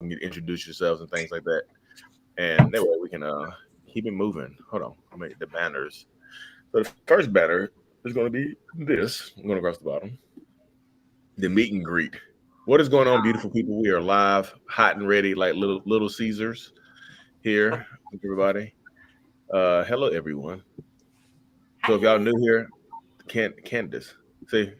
You need to introduce yourselves and things like that. And that way we can keep it moving. Hold on, I'll make the banners. So the first banner is going to be this. I'm going across the bottom. The meet and greet. What is going on, beautiful people? We are live, hot and ready, like little Caesars here with everybody. Hello, everyone. So if y'all Hi. new here, Candace, see,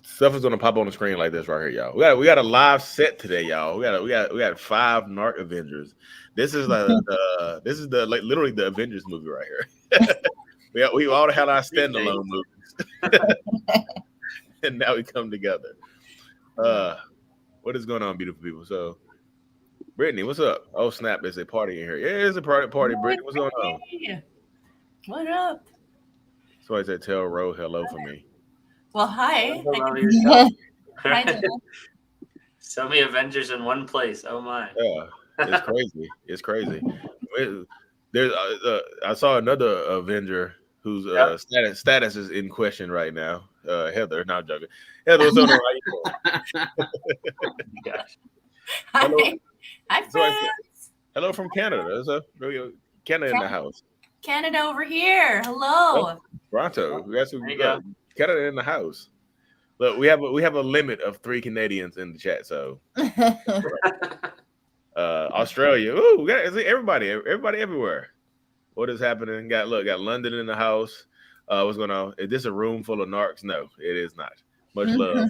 stuff is gonna pop on the screen like this right here, y'all. We got a live set today, y'all. We got five Narc Avengers. This is the like literally the Avengers movie right here. we all had our standalone movies, and now we come together. Uh, what is going on, beautiful people? So, Brittany, what's up? Oh snap! There's a party in here. Yeah, it's a party. Brittany, what's going on? Hey. What up? Somebody said tell Ro hello for me. Well, hi. Hello yourself. Hi, Dylan. So many Avengers in one place. Oh my. Yeah, it's crazy. It's crazy. There's I saw another Avenger whose Yep. status is in question right now. Heather, not joking. Heather, what's going on? How you Gosh. doing? Hello, Hi. Hi, somebody said, friends. hello from Canada. There's a Canada in the house. Canada over here. Oh, Hello. Toronto. We got some There you go. Canada in the house. Look, we have a limit of 3 Canadians in the chat. So Australia. Ooh, we got everybody everywhere. What is happening? Got London in the house. What's going on? Is this a room full of narcs? No, it is not. Much love.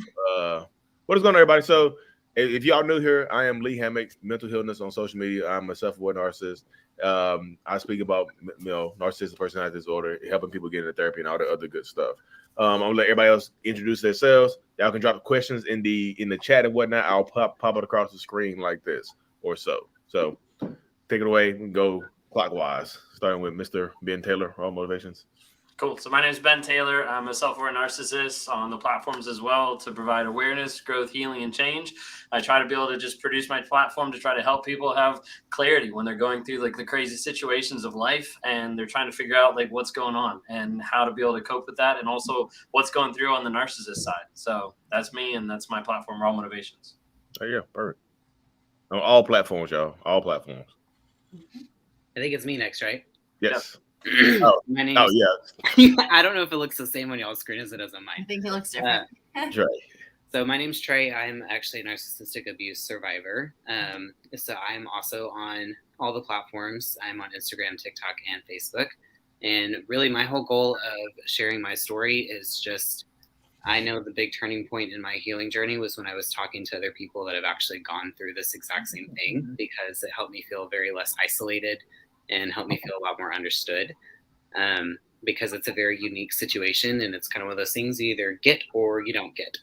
What is going on, everybody? So, if y'all new here, I am Lee Hammock, mental illness on social media. I'm a self-aware narcissist. I speak about narcissistic personality disorder, helping people get into therapy and all the other good stuff. I'm gonna let everybody else introduce themselves. Y'all can drop questions in the chat and whatnot. I'll pop it across the screen like this or so. So, take it away. We can go clockwise, starting with Mr. Ben Taylor, All Motivations. Cool. So my name is Ben Taylor. I'm a self-aware narcissist on the platforms as well to provide awareness, growth, healing, and change. I try to be able to just produce my platform to try to help people have clarity when they're going through like the crazy situations of life and they're trying to figure out like what's going on and how to be able to cope with that and also what's going through on the narcissist side. So that's me and that's my platform, Raw Motivations. Oh yeah, perfect. On all platforms, y'all. All platforms. I think it's me next, right? Yes. Oh, my name is. Yeah. I don't know if it looks the same on y'all's screen as it does on I mine. think it looks different. Trey. So my name's Trey. I'm actually a narcissistic abuse survivor. So I'm also on all the platforms. I'm on Instagram, TikTok, and Facebook. And really, my whole goal of sharing my story is just, I know the big turning point in my healing journey was when I was talking to other people that have actually gone through this exact same thing, because it helped me feel very less isolated and helped me feel a lot more understood. Because it's a very unique situation and it's kind of one of those things you either get or you don't get.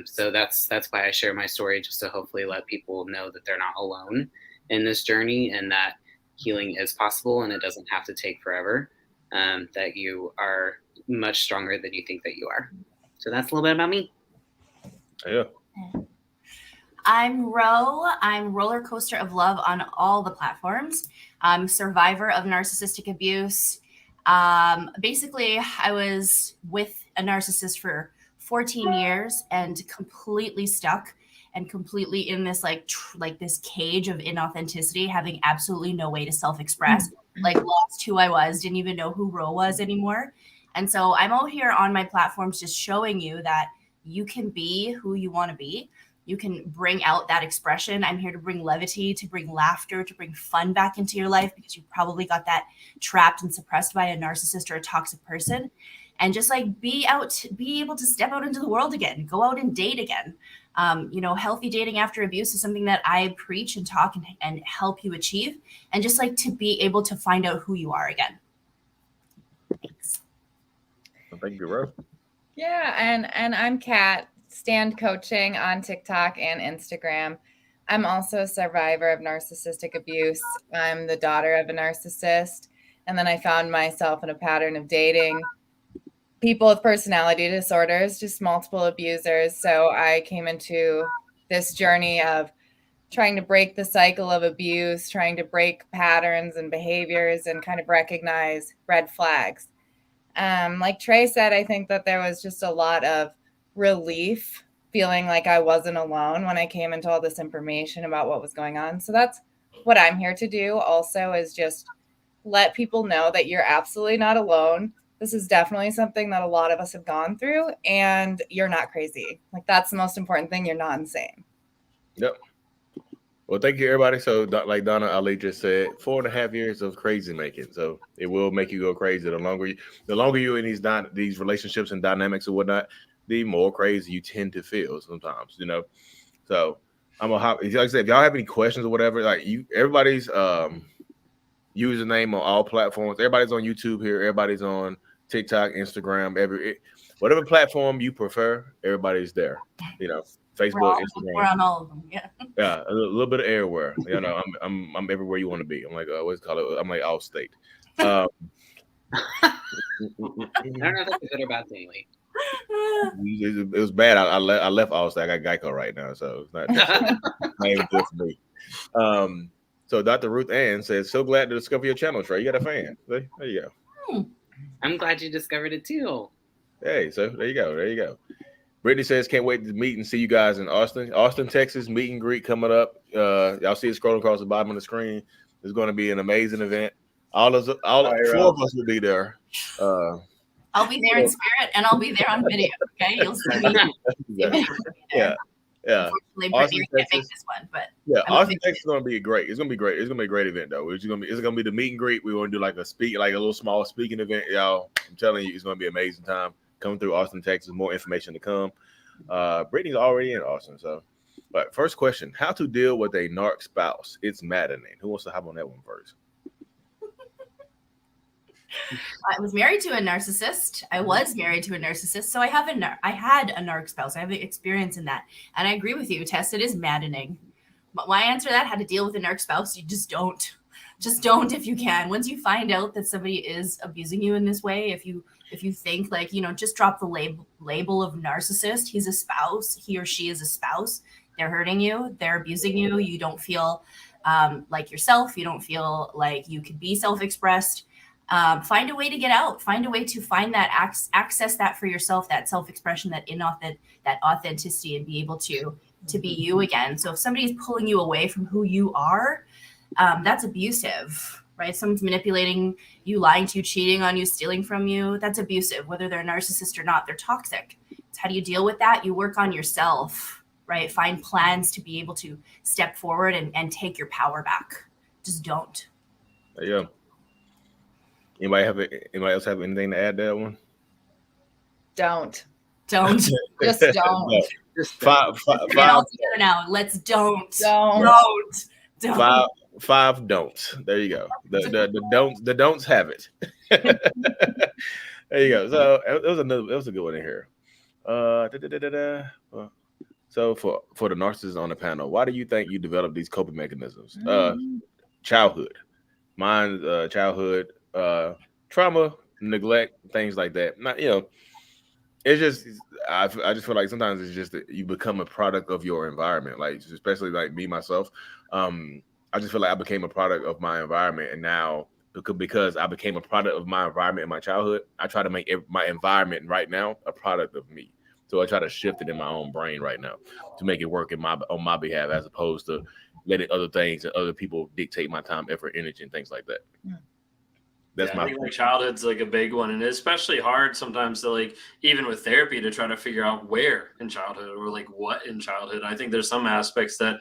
So that's why I share my story, just to hopefully let people know that they're not alone in this journey and that healing is possible and it doesn't have to take forever, that you are much stronger than you think that you are. So that's a little bit about me. Yeah. I'm Ro. I'm Roller Coaster of Love on all the platforms. I'm a survivor of narcissistic abuse. Basically, I was with a narcissist for 14 years and completely stuck and completely in this like this cage of inauthenticity, having absolutely no way to self-express, like lost who I was, didn't even know who Ro was anymore. And so I'm out here on my platforms just showing you that you can be who you want to be. You can bring out that expression. I'm here to bring levity, to bring laughter, to bring fun back into your life, because you probably got that trapped and suppressed by a narcissist or a toxic person. And just like be able to step out into the world again, go out and date again. Healthy dating after abuse is something that I preach and talk and help you achieve. And just like to be able to find out who you are again. Thanks. Well, thank you, Ro. Yeah, and I'm Kat, stand coaching on TikTok and Instagram. I'm also a survivor of narcissistic abuse. I'm the daughter of a narcissist, and then I found myself in a pattern of dating people with personality disorders, just multiple abusers. So I came into this journey of trying to break the cycle of abuse, trying to break patterns and behaviors and kind of recognize red flags. Like Trey said, I think that there was just a lot of relief feeling like I wasn't alone when I came into all this information about what was going on. So that's what I'm here to do also, is just let people know that you're absolutely not alone. This is definitely something that a lot of us have gone through, and you're not crazy. Like, that's the most important thing. You're not insane. Yep. Well, thank you, everybody. So, like Donna Ali just said, 4.5 years of crazy making. So it will make you go crazy. The longer you're in these relationships and dynamics and whatnot, the more crazy you tend to feel sometimes. So I'm gonna hop. Like I said, if y'all have any questions or whatever, like everybody's username on all platforms. Everybody's on YouTube here. Everybody's on TikTok, Instagram, whatever platform you prefer. Everybody's there. Facebook, Instagram. We're on all of them. Yeah. Yeah, a little bit of everywhere. I'm everywhere you want to be. I'm like, what's it called? I'm like all state. I don't know if that's a good or bad thing, Lee. It was bad. I left all state. I got Geico right now, so it's not even good for me. So Dr. Ruth Ann says, so glad to discover your channel, Trey. You got a fan. There you go. I'm glad you discovered it too. Hey, so there you go. Brittany says, can't wait to meet and see you guys in Austin, Texas, meet and greet coming up. Y'all see it scrolling across the bottom of the screen. It's going to be an amazing event. All 4 of us will be there. I'll be there in spirit, and I'll be there on video. Okay, you'll see me. Yeah. Unfortunately, Brittany can't make this one, but yeah, Austin, Texas is going to be great. It's going to be great. It's going to be a great event, though. It's going to be the meet and greet. We're going to do like a little small speaking event, y'all. I'm telling you, it's going to be an amazing time. Coming through Austin, Texas, more information to come. Brittany's already in Austin, so. But first question: how to deal with a narc spouse? It's maddening. Who wants to hop on that one first? I was married to a narcissist. I was married to a narcissist, so I had a narc spouse. I have experience in that, and I agree with you, Tess. It is maddening. But my answer to that: how to deal with a narc spouse? You just don't. Just don't if you can. Once you find out that somebody is abusing you in this way, if you think like, just drop the label of narcissist. He's a spouse. He or she is a spouse. They're hurting you. They're abusing you. You don't feel like yourself. You don't feel like you could be self-expressed. Find a way to get out. Find a way to find that access that for yourself, that self-expression, that authenticity, and be able to be you again. So if somebody is pulling you away from who you are, that's abusive, right? Someone's manipulating you, lying to you, cheating on you, stealing from you. That's abusive, whether they're a narcissist or not. They're toxic. So how do you deal with that? You work on yourself, right? Find plans to be able to step forward and take your power back. Just don't. There you go. Anybody else have anything to add to that one? Don't. Just don't. No. Five all together now. Let's don't. Five don'ts. There you go. The don'ts have it. There you go. So it was a good one in here. So for the narcissists on the panel, why do you think you developed these coping mechanisms? Childhood. Mine's childhood, trauma, neglect, things like that. Not, it's just I just feel like sometimes it's just that you become a product of your environment. Like, especially like me myself, I just feel like I became a product of my environment, and now because I became a product of my environment in my childhood, I try to make my environment right now a product of me. So I try to shift it in my own brain right now to make it work on my behalf, as opposed to letting other things and other people dictate my time, effort, energy, and things like that. That's I think like childhood's like a big one, and it's especially hard sometimes to like, even with therapy, to try to figure out where in childhood or like what in childhood. I think there's some aspects that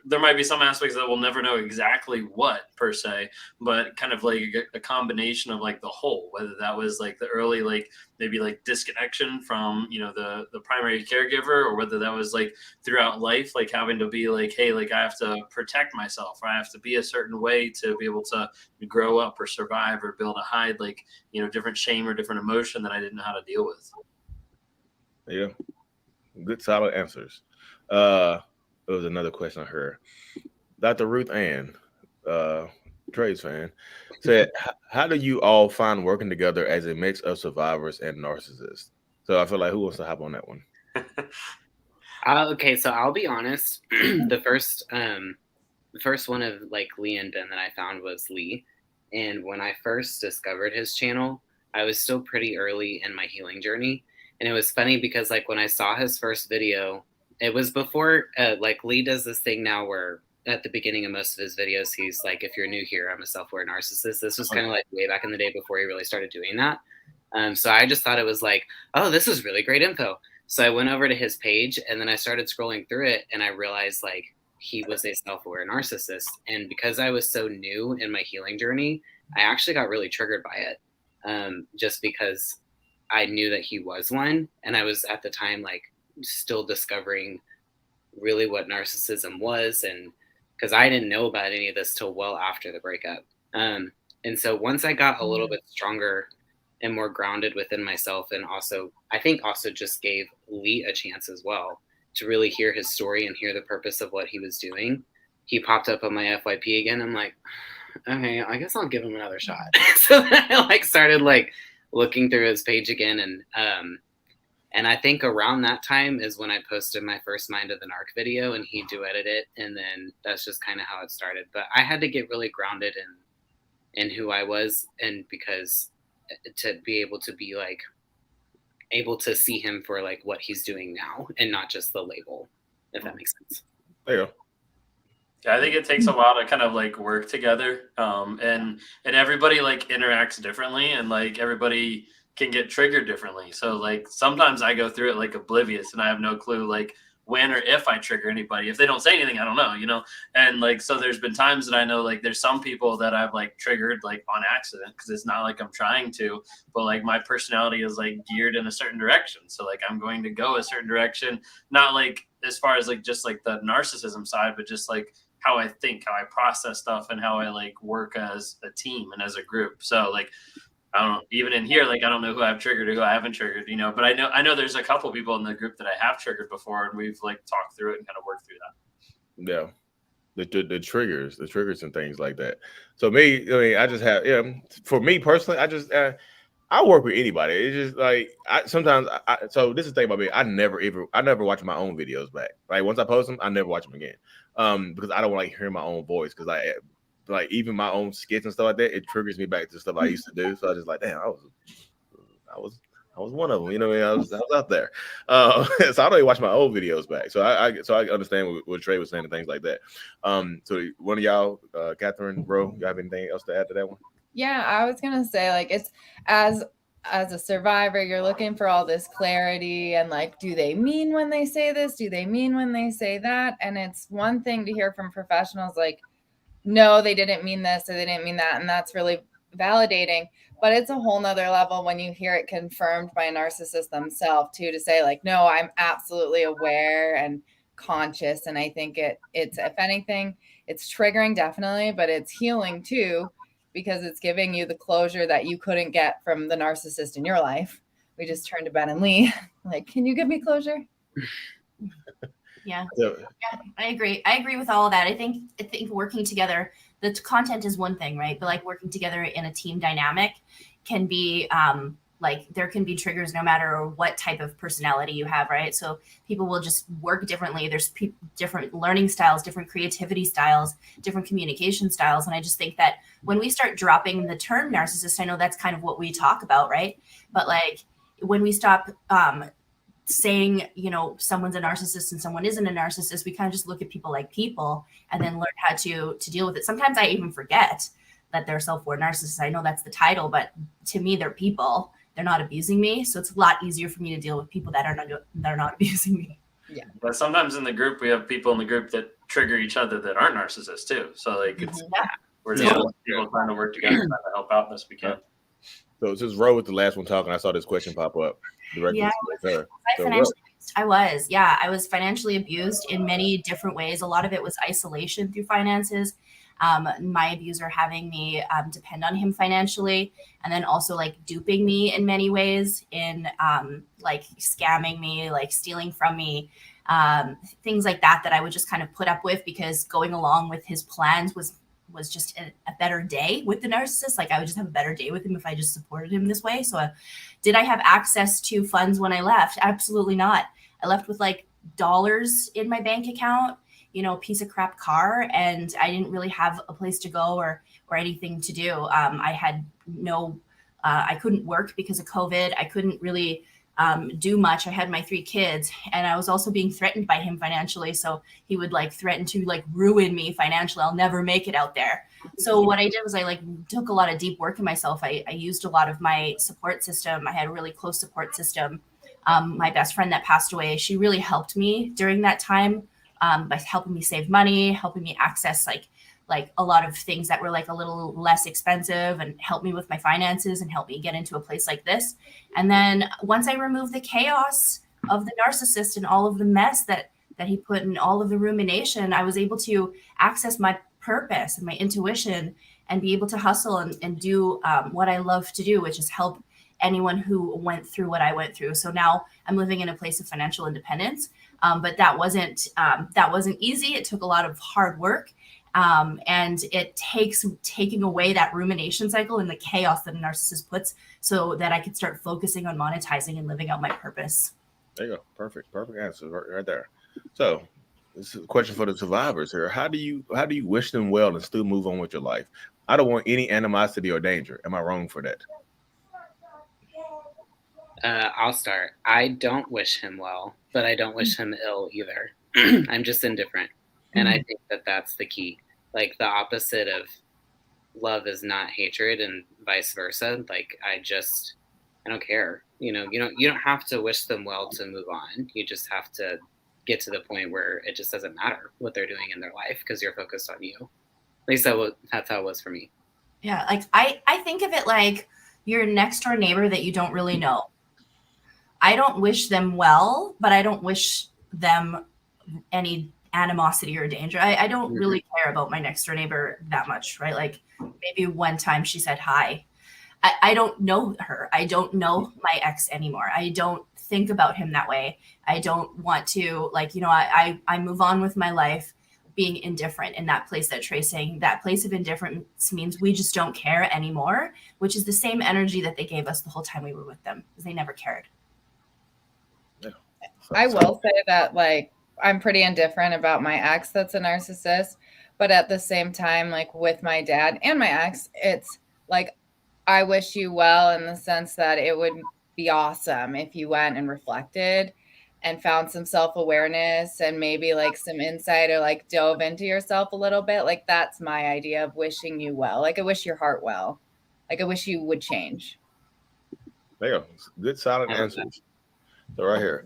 there might be some aspects that we'll never know exactly what per se, but kind of like a combination of like the whole, whether that was like the early like maybe like disconnection from the primary caregiver, or whether that was like throughout life, like having to be like, hey, like I have to protect myself, or I have to be a certain way to be able to grow up or survive, or be able to hide like different shame or different emotion that I didn't know how to deal with. Yeah, good solid answers. There was another question I heard. Dr. Ruth Ann, Trey's fan, said, how do you all find working together as a mix of survivors and narcissists? So I feel like, who wants to hop on that one? Okay, so I'll be honest. The first one of like Lee and Ben that I found was Lee. And when I first discovered his channel, I was still pretty early in my healing journey. And it was funny because like when I saw his first video, it was before like Lee does this thing now where at the beginning of most of his videos, he's like, if you're new here, I'm a self-aware narcissist. This was kind of like way back in the day before he really started doing that. So I just thought it was like, oh, this is really great info. So I went over to his page and then I started scrolling through it and I realized like he was a self-aware narcissist. And because I was so new in my healing journey, I actually got really triggered by it, just because I knew that he was one. And I was at the time like still discovering really what narcissism was. And because I didn't know about any of this till well after the breakup. And so once I got a little bit stronger and more grounded within myself, and also I think also just gave Lee a chance as well to really hear his story and hear the purpose of what he was doing, he popped up on my FYP again. I'm like, okay, I guess I'll give him another shot. So then I like started like looking through his page again, and I think around that time is when I posted my first Mind of the Narc video, and he duetted it, and then that's just kind of how it started. But I had to get really grounded in who I was, and because to be able to be like able to see him for like what he's doing now, and not just the label, if that makes sense. There you go. Yeah, I think it takes a while to kind of like work together, and everybody like interacts differently, and like everybody can get triggered differently. So like sometimes I go through it like oblivious, and I have no clue like when or if I trigger anybody. If they don't say anything, I don't know, you know. And like so, there's been times that I know like there's some people that I've like triggered like on accident, because it's not like I'm trying to, but like my personality is like geared in a certain direction. So like I'm going to go a certain direction, not like as far as like just like the narcissism side, but just like how I think, how I process stuff, and how I like work as a team and as a group. So like, I don't know, even in here, like I don't know who I've triggered or who I haven't triggered, you know, but I know there's a couple people in the group that I have triggered before, and we've like talked through it and kind of worked through that. Yeah. The triggers and things like that. So me, I mean, I just have, for me personally, I just, I work with anybody. It's just like so this is the thing about me. I never watch my own videos back. Like once I post them, I never watch them again. Because I don't like hearing my own voice. Because I like even my own skits and stuff like that. It triggers me back to stuff I used to do. So I just like, damn, I was one of them. You know, I was out there. So I don't even watch my old videos back. So I understand what Trey was saying and things like that. So one of y'all, Catherine, Ro, you have anything else to add to that one? Yeah, I was gonna say like it's as a survivor, you're looking for all this clarity and like, do they mean when they say this? Do they mean when they say that? And it's one thing to hear from professionals like, no, they didn't mean this or they didn't mean that. And that's really validating. But it's a whole nother level when you hear it confirmed by a narcissist themselves too, to say like, no, I'm absolutely aware and conscious. And I think it's, if anything, it's triggering definitely, but it's healing too, because it's giving you the closure that you couldn't get from the narcissist in your life. We just turned to Ben and Lee, like, can you give me closure? Yeah, I agree. I agree with all of that. I think working together, the content is one thing, right? But like working together in a team dynamic can be like there can be triggers no matter what type of personality you have, right? So people will just work differently. There's different learning styles, different creativity styles, different communication styles. And I just think that when we start dropping the term narcissist, I know that's kind of what we talk about, right? But like when we stop saying, you know, someone's a narcissist and someone isn't a narcissist, we kind of just look at people like people and then learn how to deal with it. Sometimes I even forget that they're self-aware narcissists. I know that's the title, but to me, they're people. They're not abusing me. So it's a lot easier for me to deal with people that are not abusing me. Yeah. But sometimes in the group, we have people in the group that trigger each other that aren't narcissists too. So like it's, we're just people trying to work together, trying to help out best we can. So since Ro was the last one talking, I saw this question pop up. Yeah, I was financially abused in many different ways. A lot of it was isolation through finances. My abuser having me depend on him financially, and then also like duping me in many ways, in like scamming me, like stealing from me, things like that I would just kind of put up with, because going along with his plans was just a better day with the narcissist. Like I would just have a better day with him if I just supported him this way. So did I have access to funds when I left? Absolutely not. I left with like dollars in my bank account, you know, piece of crap car, and I didn't really have a place to go or anything to do. I had I couldn't work because of COVID. I couldn't really do much. I had my 3 kids, and I was also being threatened by him financially. So he would like threaten to like ruin me financially. I'll never make it out there. So what I did was I like took a lot of deep work in myself. I used a lot of my support system. I had a really close support system. My best friend that passed away, she really helped me during that time by helping me save money, helping me access like a lot of things that were like a little less expensive, and help me with my finances and help me get into a place like this. And then once I removed the chaos of the narcissist and all of the mess that he put in, all of the rumination, I was able to access my purpose and my intuition and be able to hustle and do what I love to do, which is help anyone who went through what I went through. So now I'm living in a place of financial independence. But that wasn't easy. It took a lot of hard work. And it takes taking away that rumination cycle and the chaos that a narcissist puts, so that I could start focusing on monetizing and living out my purpose. There you go. Perfect answer right there. So this is a question for the survivors here. How do you wish them well and still move on with your life? I don't want any animosity or danger. Am I wrong for that? I'll start. I don't wish him well, but I don't wish him ill either. I'm just indifferent. And I think that that's the key. Like, the opposite of love is not hatred, and vice versa. Like, I don't care. You don't have to wish them well to move on. You just have to get to the point where it just doesn't matter what they're doing in their life, because you're focused on you. At least that's how it was for me. Yeah, like I think of it like your next door neighbor that you don't really know. I don't wish them well, but I don't wish them any animosity or danger. I don't really care about my next door neighbor that much, right? Like, maybe one time she said hi. I don't know her. I don't know my ex anymore. I don't think about him that way. I don't want to, like, I move on with my life being indifferent in that place that Trey's saying. That place of indifference means we just don't care anymore, which is the same energy that they gave us the whole time we were with them, because they never cared. Yeah. I will say that, like, I'm pretty indifferent about my ex that's a narcissist, but at the same time, like with my dad and my ex, it's like, I wish you well in the sense that it would be awesome if you went and reflected and found some self-awareness and maybe like some insight, or like dove into yourself a little bit. Like, that's my idea of wishing you well. Like, I wish your heart well. Like, I wish you would change. There you go. Good, solid answers. So right here,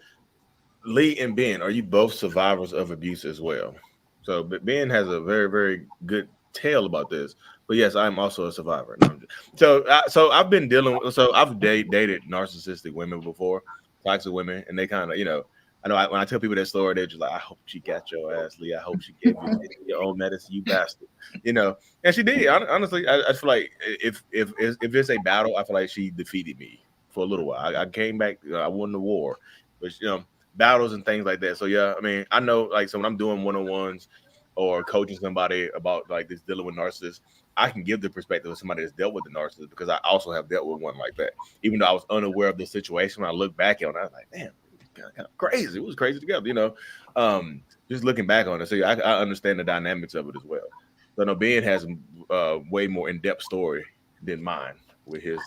Lee and Ben, are you both survivors of abuse as well? So Ben has a very, very good tale about this. But yes, I'm also a survivor. So I've been dealing with, so I've dated narcissistic women before, toxic women, and they kind of, I know when I tell people that story, they're just like, I hope she got your ass, Lee. I hope she gave you your own medicine, you bastard. And she did. Honestly, I feel like if it's a battle, I feel like she defeated me for a little while. I came back, I won the war, but battles and things like that. So yeah, I mean, I know, like, so when I'm doing one-on-ones or coaching somebody about like this dealing with narcissists, I can give the perspective of somebody that's dealt with the narcissist, because I also have dealt with one like that. Even though I was unaware of the situation, when I look back on it, I was like, damn, kind of crazy. It was crazy together, just looking back on it. So I understand the dynamics of it as well. So no, Ben has a way more in-depth story than mine with his,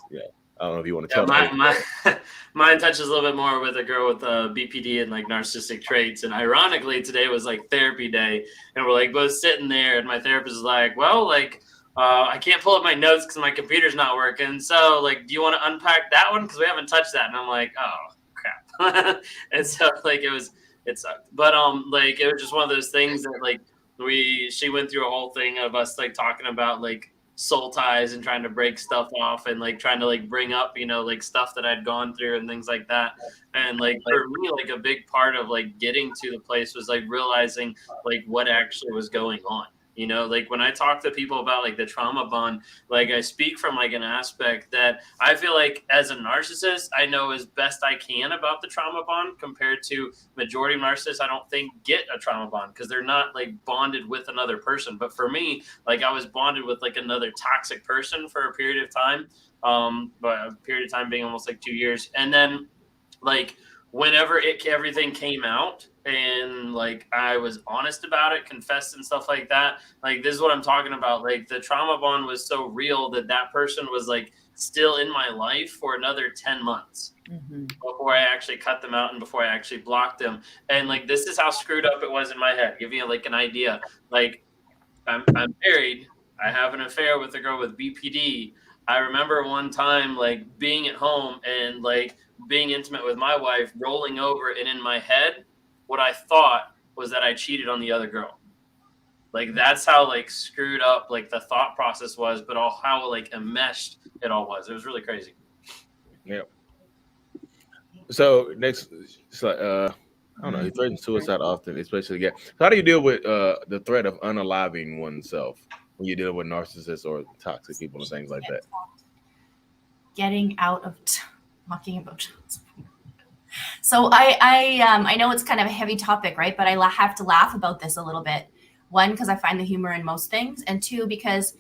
I don't know if you want to tell me. Mine touches a little bit more with a girl with BPD and like narcissistic traits. And ironically, today was like therapy day, and we're like both sitting there, and my therapist is like, well, like, I can't pull up my notes because my computer's not working. So, like, do you want to unpack that one? Because we haven't touched that. And I'm like, oh, crap. And so, like, it sucked. But, like, it was just one of those things that, like, she went through a whole thing of us, like, talking about, like, soul ties and trying to break stuff off and, like, trying to, like, bring up, like, stuff that I'd gone through and things like that. And, like, for me, like, a big part of, like, getting to the place was, like, realizing, like, what actually was going on. Like, when I talk to people about like the trauma bond, like, I speak from like an aspect that I feel like as a narcissist, I know as best I can about the trauma bond, compared to majority of narcissists, I don't think get a trauma bond because they're not like bonded with another person. But for me, like, I was bonded with like another toxic person for a period of time, but a period of time being almost like 2 years. And then like whenever everything came out, and like I was honest about it, confessed and stuff like that, like, this is what I'm talking about. Like, the trauma bond was so real that person was like still in my life for another 10 months before I actually cut them out and before I actually blocked them. And like, this is how screwed up it was in my head. Give you like an idea. Like, I'm married. I have an affair with a girl with BPD. I remember one time like being at home and like being intimate with my wife, rolling over, and in my head, what I thought was that I cheated on the other girl. Like, that's how like screwed up like the thought process was, but all how like enmeshed it all was. It was really crazy. Yeah. So next, it's like I don't know. He threatens suicide often, especially again. So how do you deal with the threat of unaliving oneself when you deal with narcissists or toxic people and things like that? Getting out of talking about child support. So I know it's kind of a heavy topic, right? But I have to laugh about this a little bit. One, because I find the humor in most things, and two, because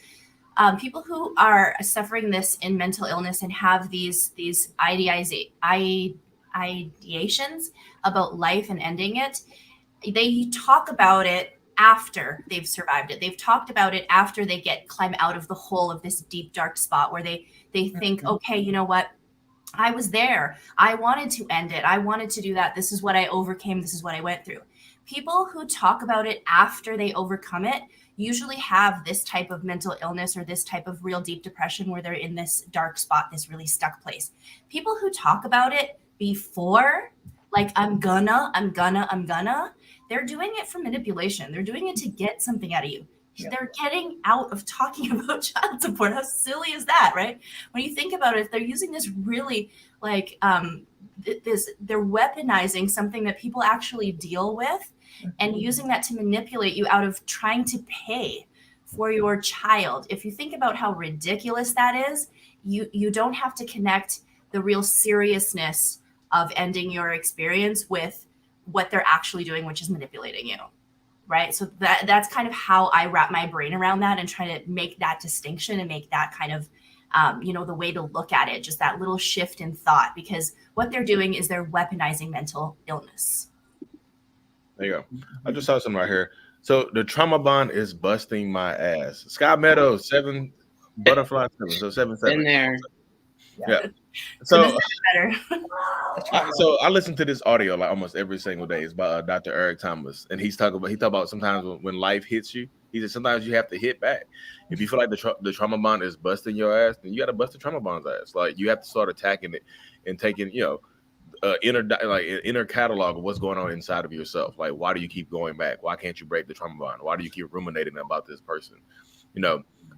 people who are suffering this in mental illness and have these ideations about life and ending it, they talk about it after they've survived it. They've talked about it after they climb out of the hole of this deep, dark spot where they think, okay, you know what? I was there. I wanted to end it. I wanted to do that. This is what I overcame. This is what I went through. People who talk about it after they overcome it usually have this type of mental illness or this type of real deep depression where they're in this dark spot, this really stuck place. People who talk about it before, like, I'm gonna, they're doing it for manipulation. They're doing it to get something out of you. Yep. They're getting out of talking about child support. How silly is that, right? When you think about it, they're using this really like they're weaponizing something that people actually deal with and using that to manipulate you out of trying to pay for your child. If you think about how ridiculous that is, you don't have to connect the real seriousness of ending your experience with what they're actually doing, which is manipulating you. Right. So that's kind of how I wrap my brain around that and try to make that distinction and make that kind of, the way to look at it, just that little shift in thought, because what they're doing is they're weaponizing mental illness. There you go. I just saw something right here. So the trauma bond is busting my ass. Sky Meadows, 7 butterfly 7. So 7. In there. Yeah. So I listen to this audio like almost every single day. It's by Dr. Eric Thomas, and he talk about sometimes when life hits you. He said sometimes you have to hit back. If you feel like the trauma bond is busting your ass, then you got to bust the trauma bond's ass. Like, you have to start attacking it and taking inner catalog of what's going on inside of yourself. Like, why do you keep going back? Why can't you break the trauma bond? Why do you keep ruminating about this person?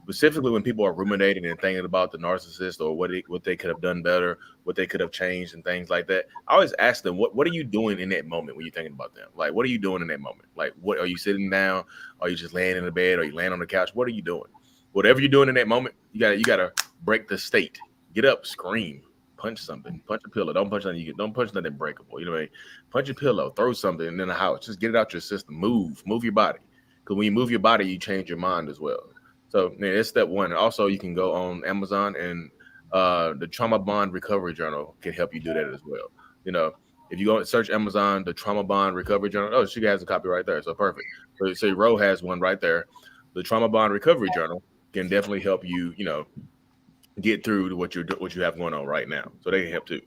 Specifically when people are ruminating and thinking about the narcissist or what they could have done better, what they could have changed and things like that. I always ask them, what are you doing in that moment when you're thinking about them? Like, what are you doing in that moment? Like, what are you sitting down? Are you just laying in the bed? Are you laying on the couch? What are you doing? Whatever you're doing in that moment, you gotta break the state. Get up, scream, punch something, punch a pillow. Don't punch nothing. Don't punch nothing breakable. You know what I mean? Punch a pillow, throw something in the house. Just get it out your system. Move your body. Because when you move your body, you change your mind as well. So it's step one. Also, you can go on Amazon and the Trauma Bond Recovery Journal can help you do that as well. If you go and search Amazon, the Trauma Bond Recovery Journal, oh, she has a copy right there. So perfect. So Ro has one right there. The Trauma Bond Recovery Journal can definitely help you, get through to what you have going on right now. So they can help too.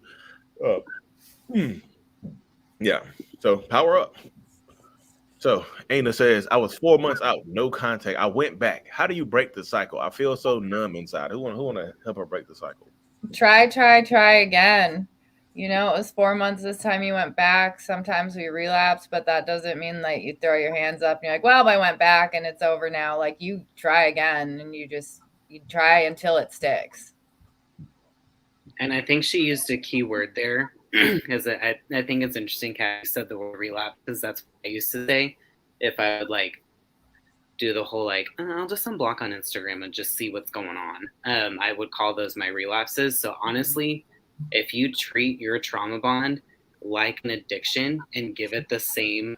Yeah. So power up. So Aina says, I was 4 months out, no contact. I went back. How do you break the cycle? I feel so numb inside. Who want to help her break the cycle? Try again. It was 4 months this time you went back. Sometimes we relapse, but that doesn't mean like you throw your hands up and you're like, well, I went back and it's over now. Like, you try again and you try until it sticks. And I think she used a key word there. Because I think it's interesting, Kat said the word relapse, because that's what I used to say if I would like do the whole like, I'll just unblock on Instagram and just see what's going on. I would call those my relapses. So honestly, if you treat your trauma bond like an addiction and give it the same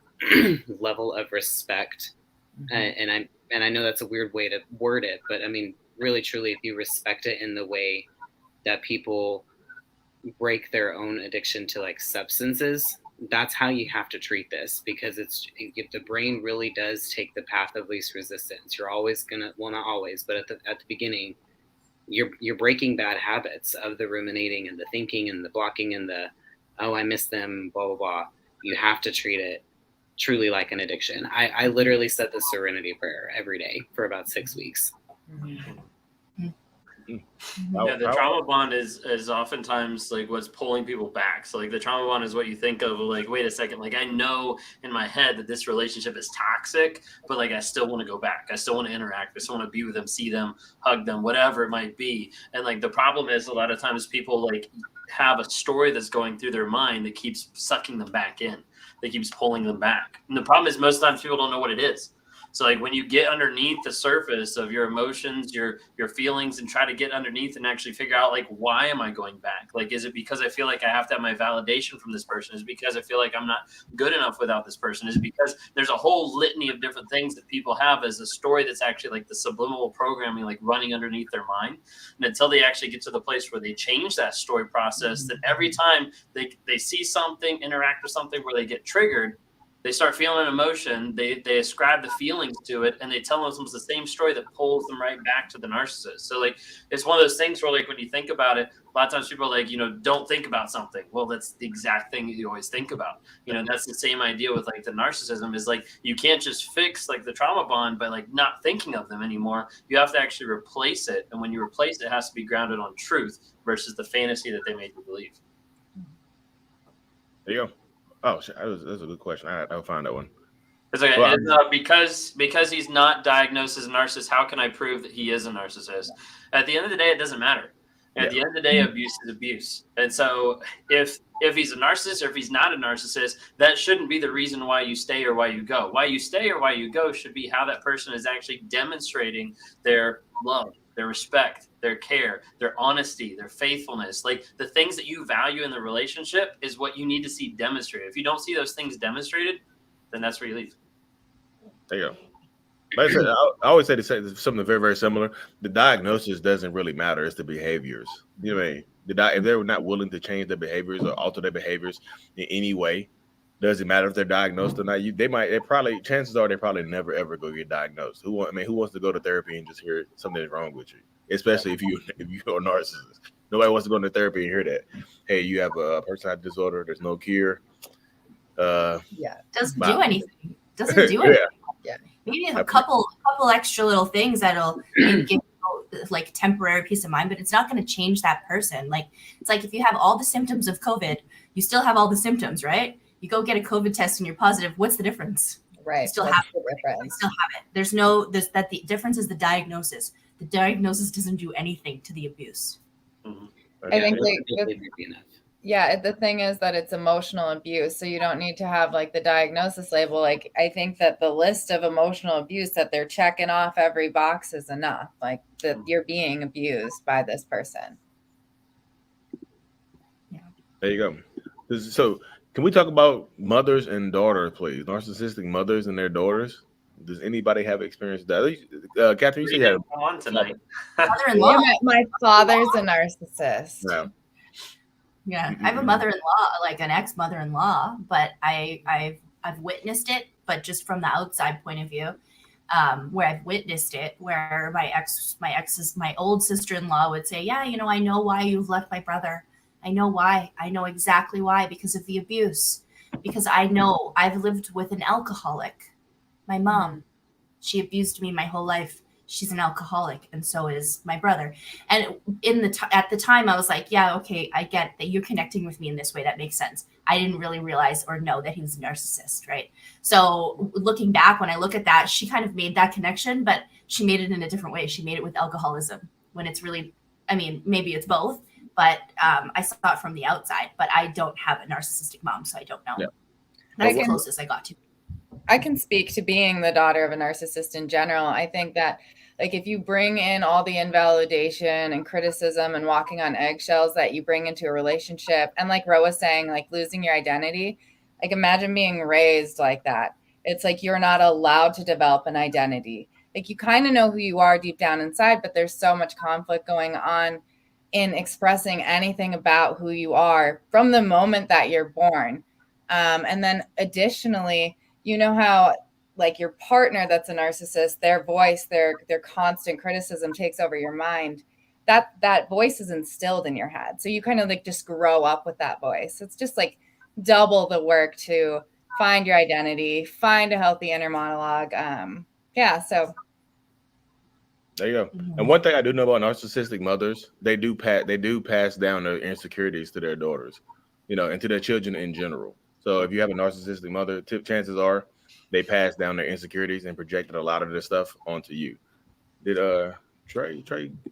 level of respect, and I know that's a weird way to word it, but I mean, really, truly, if you respect it in the way that people break their own addiction to like substances, that's how you have to treat this, because if the brain really does take the path of least resistance, you're always gonna, well, not always, but at the beginning, you're breaking bad habits of the ruminating and the thinking and the blocking and the, oh, I miss them, blah, blah, blah. You have to treat it truly like an addiction. I literally said the serenity prayer every day for about 6 weeks. Yeah, the trauma bond is oftentimes like what's pulling people back. So like the trauma bond is what you think of like, wait a second, like I know in my head that this relationship is toxic, but like I still want to go back. I still want to interact. I still want to be with them, see them, hug them, whatever it might be. And like the problem is a lot of times people like have a story that's going through their mind that keeps sucking them back in. That keeps pulling them back. And the problem is most times people don't know what it is. So like when you get underneath the surface of your emotions, your feelings, and try to get underneath and actually figure out like, why am I going back? Like, is it because I feel like I have to have my validation from this person? Is it because I feel like I'm not good enough without this person? Is it because there's a whole litany of different things that people have as a story that's actually like the subliminal programming, like running underneath their mind. And until they actually get to the place where they change that story process, that every time they see something, interact with something where they get triggered, they start feeling an emotion, they ascribe the feelings to it, and they tell themselves the same story that pulls them right back to the narcissist. So like, it's one of those things where like, when you think about it, a lot of times people are like, don't think about something. Well, that's the exact thing that you always think about. That's the same idea with like the narcissism is like, you can't just fix like the trauma bond by like not thinking of them anymore. You have to actually replace it. And when you replace it, it has to be grounded on truth versus the fantasy that they made you believe. There you go. Oh, that's a good question. I'll find that one. It's okay. Well, because he's not diagnosed as a narcissist, how can I prove that he is a narcissist? At the end of the day, it doesn't matter. At the end of the day, abuse is abuse. And so if he's a narcissist or if he's not a narcissist, that shouldn't be the reason why you stay or why you go. Why you stay or why you go should be how that person is actually demonstrating their love, their respect, their care, their honesty, their faithfulness. Like the things that you value in the relationship is what you need to see demonstrated. If you don't see those things demonstrated, then that's where you leave. There you go. Like I said, I always say something very, very similar. The diagnosis doesn't really matter. It's the behaviors. You know what I mean? If they're not willing to change their behaviors or alter their behaviors in any way, doesn't matter if they're diagnosed or not. Chances are they probably never ever go get diagnosed. Who wants to go to therapy and just hear something's wrong with you? Especially if you're a narcissist. Nobody wants to go into therapy and hear that. Hey, you have a personality disorder. There's no cure. Doesn't do anything. Doesn't do anything. Yeah. Maybe a couple extra little things that'll maybe give you like temporary peace of mind, but it's not going to change that person. Like it's like if you have all the symptoms of COVID, you still have all the symptoms, right? You go get a COVID test and you're positive. What's the difference? Right. You still have it. The difference is the diagnosis. The diagnosis doesn't do anything to the abuse. Mm-hmm. I think the thing is that it's emotional abuse. So you don't need to have like the diagnosis label. Like I think that the list of emotional abuse that they're checking off every box is enough. Like that you're being abused by this person. Yeah. There you go. So can we talk about mothers and daughters, please? Narcissistic mothers and their daughters. Does anybody have experience with that? Catherine, you said you had on tonight. Mother-in-law. Yeah, my father's a narcissist. Yeah, I have a mother-in-law, like an ex-mother-in-law, but I've witnessed it, but just from the outside point of view, where I've witnessed it, where my old sister-in-law would say, yeah, I know why you've left my brother. I know why. I know exactly why, because of the abuse. Because I know I've lived with an alcoholic. My mom, she abused me my whole life. She's an alcoholic, and so is my brother. And at the time, I was like, yeah, okay, I get that you're connecting with me in this way. That makes sense. I didn't really realize or know that he was a narcissist, right? So looking back, when I look at that, she kind of made that connection, but she made it in a different way. She made it with alcoholism when it's really, maybe it's both, but I saw it from the outside. But I don't have a narcissistic mom, so I don't know. Yeah. That's the closest I got to. I can speak to being the daughter of a narcissist in general. I think that like if you bring in all the invalidation and criticism and walking on eggshells that you bring into a relationship, and like Ro was saying, like losing your identity, like imagine being raised like that. It's like you're not allowed to develop an identity. Like you kind of know who you are deep down inside, but there's so much conflict going on in expressing anything about who you are from the moment that you're born. And then additionally, how like your partner that's a narcissist, their voice, their constant criticism takes over your mind. that voice is instilled in your head. So you kind of like just grow up with that voice. It's just like double the work to find your identity, find a healthy inner monologue. So there you go. And one thing I do know about narcissistic mothers, they do pass down their insecurities to their daughters, and to their children in general. So if you have a narcissistic mother, chances are they pass down their insecurities and projected a lot of this stuff onto you. Did Trey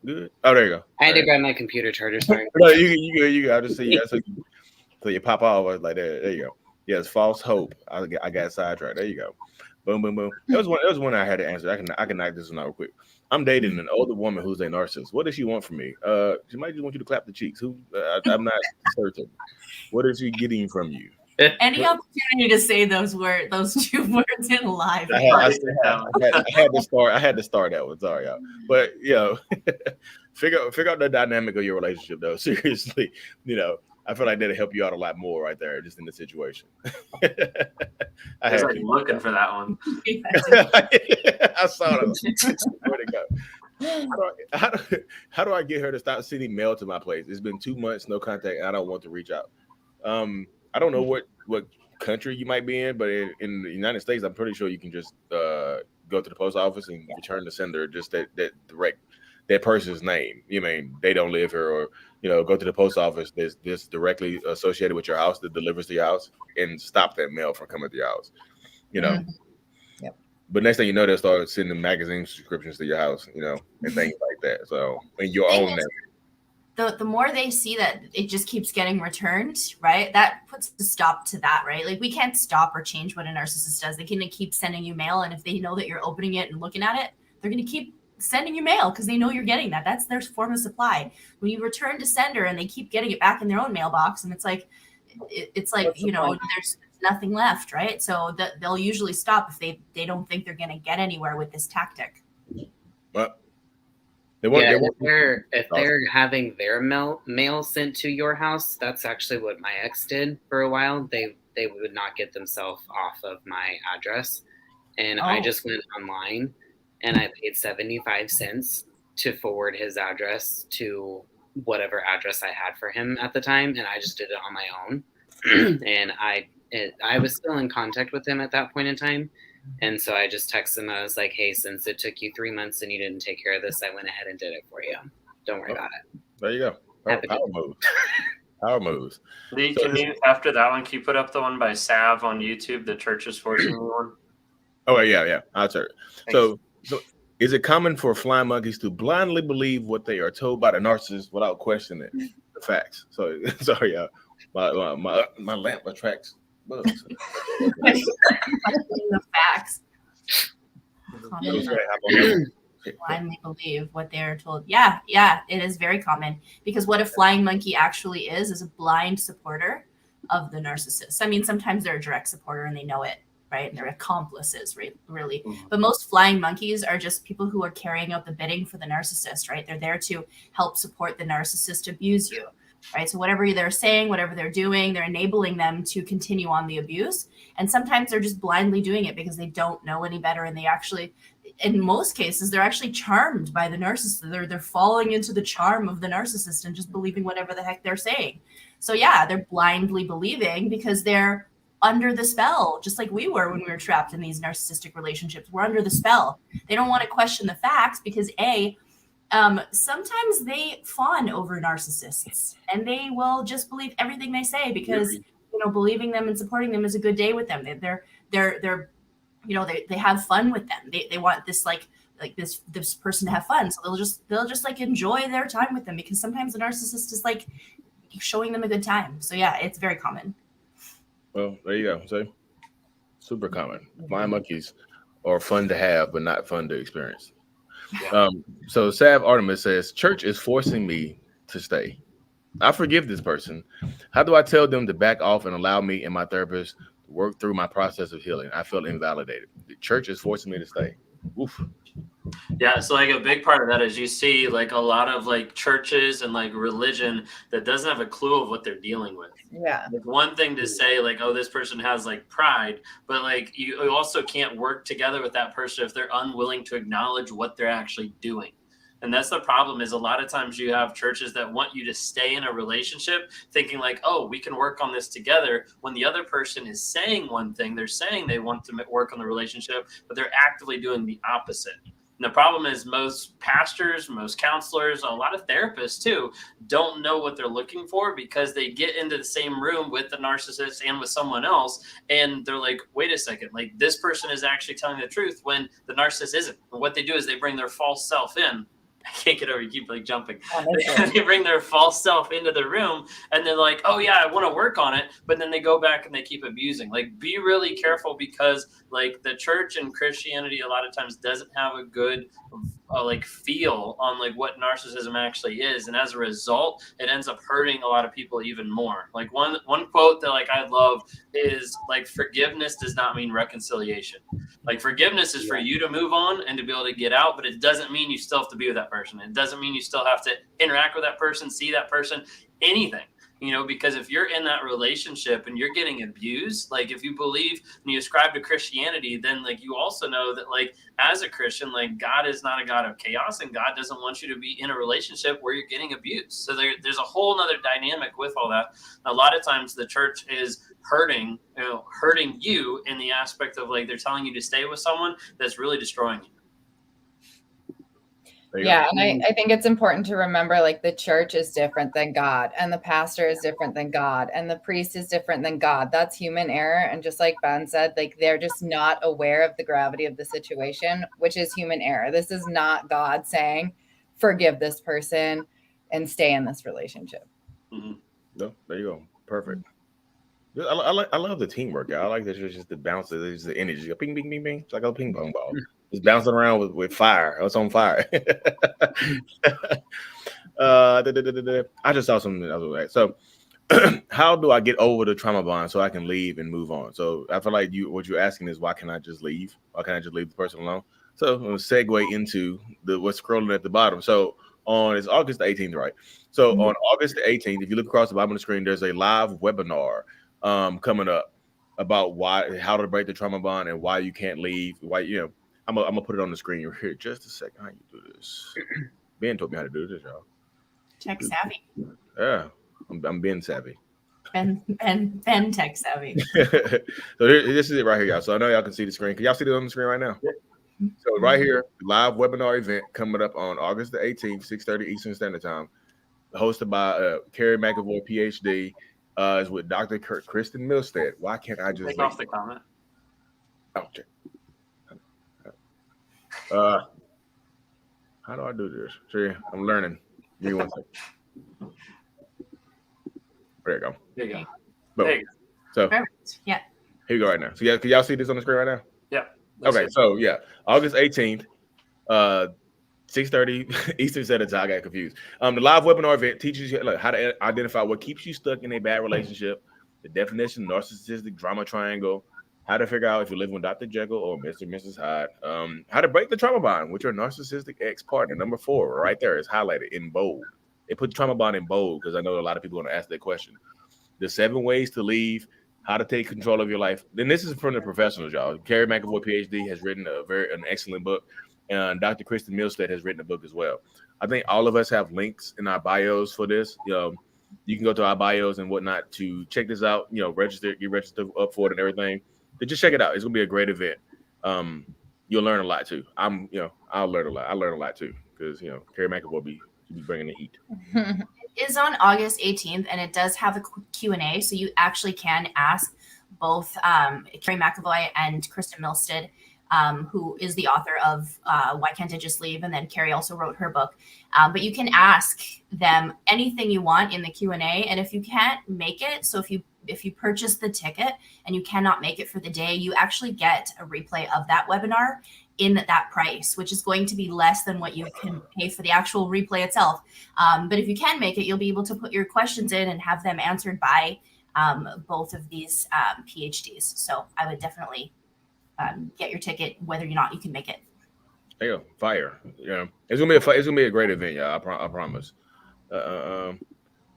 good? Oh, there you go. I had to grab my computer charger. Sorry. No, you go. I just see you. So you pop off. I was like, there you go. Yes, false hope. I got sidetracked. There you go. Boom, boom, boom. It was one I had to answer. I can knock this one out real quick. I'm dating an older woman who's a narcissist. What does she want from me? She might just want you to clap the cheeks. I'm not certain. What is she getting from you? Any opportunity to say those two words in live. I had to start that one. Sorry, y'all. But figure out the dynamic of your relationship though. Seriously, I feel like that'll help you out a lot more right there, just in the situation. I was looking for that one. I saw it. Where'd it go? How do I get her to stop sending mail to my place? It's been 2 months, no contact, and I don't want to reach out. I don't know what country you might be in, but in the United States, I'm pretty sure you can just go to the post office and return the sender just that direct that person's name. You mean they don't live here, or go to the post office that's directly associated with your house that delivers to your house, and stop that mail from coming to your house. Yep. But next thing you know, they'll start sending magazine subscriptions to your house, and things like that. So in your own name. The more they see that it just keeps getting returned, right? That puts a stop to that, right? Like we can't stop or change what a narcissist does. They can keep sending you mail, and if they know that you're opening it and looking at it, they're going to keep sending you mail because they know you're getting that. That's their form of supply. When you return to sender and they keep getting it back in their own mailbox, and it's like there's nothing left, right? So they'll usually stop if they don't think they're going to get anywhere with this tactic. But if they're having their mail sent to your house, that's actually what my ex did for a while. They would not get themselves off of my address, and I just went online and I paid 75 cents to forward his address to whatever address I had for him at the time, and I just did it on my own. And I was still in contact with him at that point in time. And so I just texted him. I was like, hey, since it took you 3 months and you didn't take care of this, I went ahead and did it for you. Don't worry about it. There you go. Power moves. Power moves. Lee, can you, after that one, can you put up the one by Sav on YouTube, the church is forcing me one? Oh, yeah. I'll turn. So is it common for flying monkeys to blindly believe what they are told by the narcissist without questioning the facts? So sorry, y'all. My lamp attracts bugs. The facts. Blindly believe what they're told. Yeah, it is very common, because what a flying monkey actually is a blind supporter of the narcissist. I mean, sometimes they're a direct supporter and they know it, right? And they're accomplices, right? Really. But most flying monkeys are just people who are carrying out the bidding for the narcissist, right? They're there to help support the narcissist abuse you. Right. So whatever they're saying, whatever they're doing, they're enabling them to continue on the abuse. And sometimes they're just blindly doing it because they don't know any better. And they actually, in most cases, they're actually charmed by the narcissist. They're falling into the charm of the narcissist and just believing whatever the heck they're saying. So yeah, they're blindly believing because they're under the spell, just like we were when we were trapped in these narcissistic relationships. We're under the spell. They don't want to question the facts because sometimes they fawn over narcissists and they will just believe everything they say because, believing them and supporting them is a good day with them. They're they have fun with them. They want this like this person to have fun. So they'll just like enjoy their time with them because sometimes the narcissist is like showing them a good time. So yeah, it's very common. Well, there you go. So super common. Flying monkeys are fun to have, but not fun to experience. Yeah. So Sav Artemis says, church is forcing me to stay. I forgive this person. How do I tell them to back off and allow me and my therapist to work through my process of healing? I feel invalidated. The church is forcing me to stay. Oof. Yeah, so like a big part of that is you see like a lot of like churches and like religion that doesn't have a clue of what they're dealing with. Yeah. Like one thing to say like, oh, this person has like pride, but like you also can't work together with that person if they're unwilling to acknowledge what they're actually doing. And that's the problem, is a lot of times you have churches that want you to stay in a relationship thinking like, oh, we can work on this together, when the other person is saying one thing. They're saying they want to work on the relationship, but they're actively doing the opposite. And the problem is most pastors, most counselors, a lot of therapists too, don't know what they're looking for, because they get into the same room with the narcissist and with someone else, and they're like, wait a second, like this person is actually telling the truth when the narcissist isn't. And what they do is they bring their false self in. I can't get over, you keep like jumping. They bring their false self into the room, and they're like, oh yeah, I want to work on it, but then they go back and they keep abusing. Like, be really careful, because like the church and Christianity a lot of times doesn't have a good like feel on like what narcissism actually is, and as a result it ends up hurting a lot of people even more. Like one quote that like I love is like, forgiveness does not mean reconciliation. Like forgiveness is for you to move on and to be able to get out, but it doesn't mean you still have to be with that person. It doesn't mean you still have to interact with that person, see that person, anything. You know, because if you're in that relationship and you're getting abused, like if you believe and you ascribe to Christianity, then like you also know that like as a Christian, like God is not a God of chaos, and God doesn't want you to be in a relationship where you're getting abused. So there's a whole nother dynamic with all that. A lot of times the church is hurting you in the aspect of like they're telling you to stay with someone that's really destroying you. Yeah, and I think it's important to remember, like, the church is different than God, and the pastor is different than God, and the priest is different than God. That's human error. And just like Ben said, like, they're just not aware of the gravity of the situation, which is human error. This is not God saying, forgive this person and stay in this relationship. Mm-hmm. No, there you go. Perfect. I love the teamwork. I like that. It's just the bounce. It's the energy. Go ping, ping, ping, ping. It's like a ping pong ball. It's bouncing around with fire. It's on fire. I just saw something the other way. So, how do I get over the trauma bond so I can leave and move on? So I feel like what you're asking is, why can't I just leave? Why can't I just leave the person alone? So I'm gonna segue into what's scrolling at the bottom. So it's August the 18th, right? So on August the 18th, if you look across the bottom of the screen, there's a live webinar coming up about how to break the trauma bond and why you can't leave. Why, I'm gonna put it on the screen here. Just a second. How you do this? Ben told me how to do this, y'all. Tech savvy. Yeah, I'm Ben savvy. Ben tech savvy. So this is it right here, y'all. So I know y'all can see the screen. Can y'all see it on the screen right now? Yeah. So right here, live webinar event coming up on August the 18th, 6:30 Eastern Standard Time, hosted by Carrie McAvoy, PhD. Is with Dr. Kristen Milstead. Why can't I just take off the comment? Okay. How do I do this? See, I'm learning. Give me 1 second. There you go. There you go. Boom. There you go. So perfect. Yeah. Here you go right now. So can y'all see this on the screen right now? Yeah. Okay. So yeah, August 18th, 6:30 Eastern Standard Time. I got confused. The live webinar event teaches you how to identify what keeps you stuck in a bad relationship, the definition, narcissistic drama triangle, how to figure out if you're living with Dr. Jekyll or Mr. and Mrs. Hyde, how to break the trauma bond with your narcissistic ex-partner. Number 4 right there is highlighted in bold. They put the trauma bond in bold because I know a lot of people are going to ask that question. The 7 ways to leave, how to take control of your life. Then this is from the professionals, y'all. Carrie McAvoy, PhD, has written an excellent book. And Dr. Kristen Milstead has written a book as well. I think all of us have links in our bios for this. You can go to our bios and whatnot to check this out. Get registered up for it and everything. But just check it out. It's gonna be a great event. You'll learn a lot too. I'll learn a lot. I learn a lot too because Carrie McAvoy will be bringing the heat. It is on August 18th, and it does have a Q&A, so you actually can ask both Carrie McAvoy and Kristen Milstead, who is the author of Why Can't I Just Leave? And then Carrie also wrote her book. But you can ask them anything you want in the Q&A. And if you can't make it, so if you purchase the ticket and you cannot make it for the day, you actually get a replay of that webinar in that price, which is going to be less than what you can pay for the actual replay itself. But if you can make it, you'll be able to put your questions in and have them answered by both of these PhDs. So I would definitely get your ticket, whether or not you can make it. There you go, fire! It's gonna be a great event, y'all. I promise.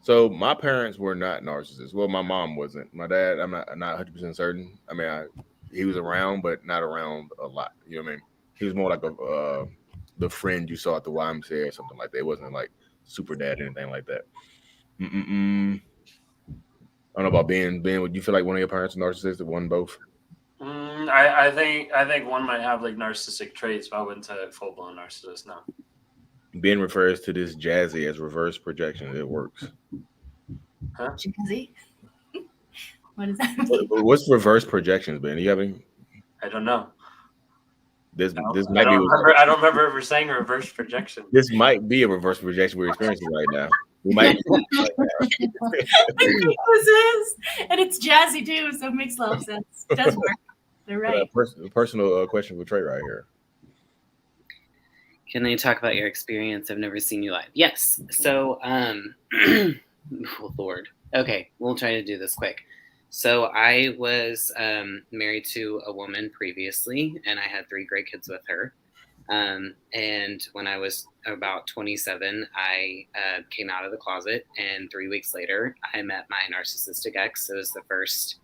So my parents were not narcissists. Well, my mom wasn't. My dad, I'm not 100% certain. He was around, but not around a lot. You know what I mean? He was more like the friend you saw at the YMCA or something like that. It wasn't like super dad or anything like that. I don't know about Ben. Ben, would you feel like one of your parents is narcissistic? One, both? I think one might have like narcissistic traits, but I wouldn't say full blown narcissist. No. Ben refers to this jazzy as reverse projection. It works. Huh? Jazzy? What does that mean? What's reverse projections, Ben? You have any? I don't know. This I might be. I don't remember ever saying a reverse projection. This might be a reverse projection we're experiencing right now. We might. This is, and it's jazzy too, so it makes a lot of sense. It does work. They're right. Personal question for Trey right here. Can I talk about your experience? I've never seen you live. Yes. So, oh Lord. Okay, we'll try to do this quick. So I was married to a woman previously, and I had 3 great kids with her. And when I was about 27, I came out of the closet, and 3 weeks later, I met my narcissistic ex. It was the first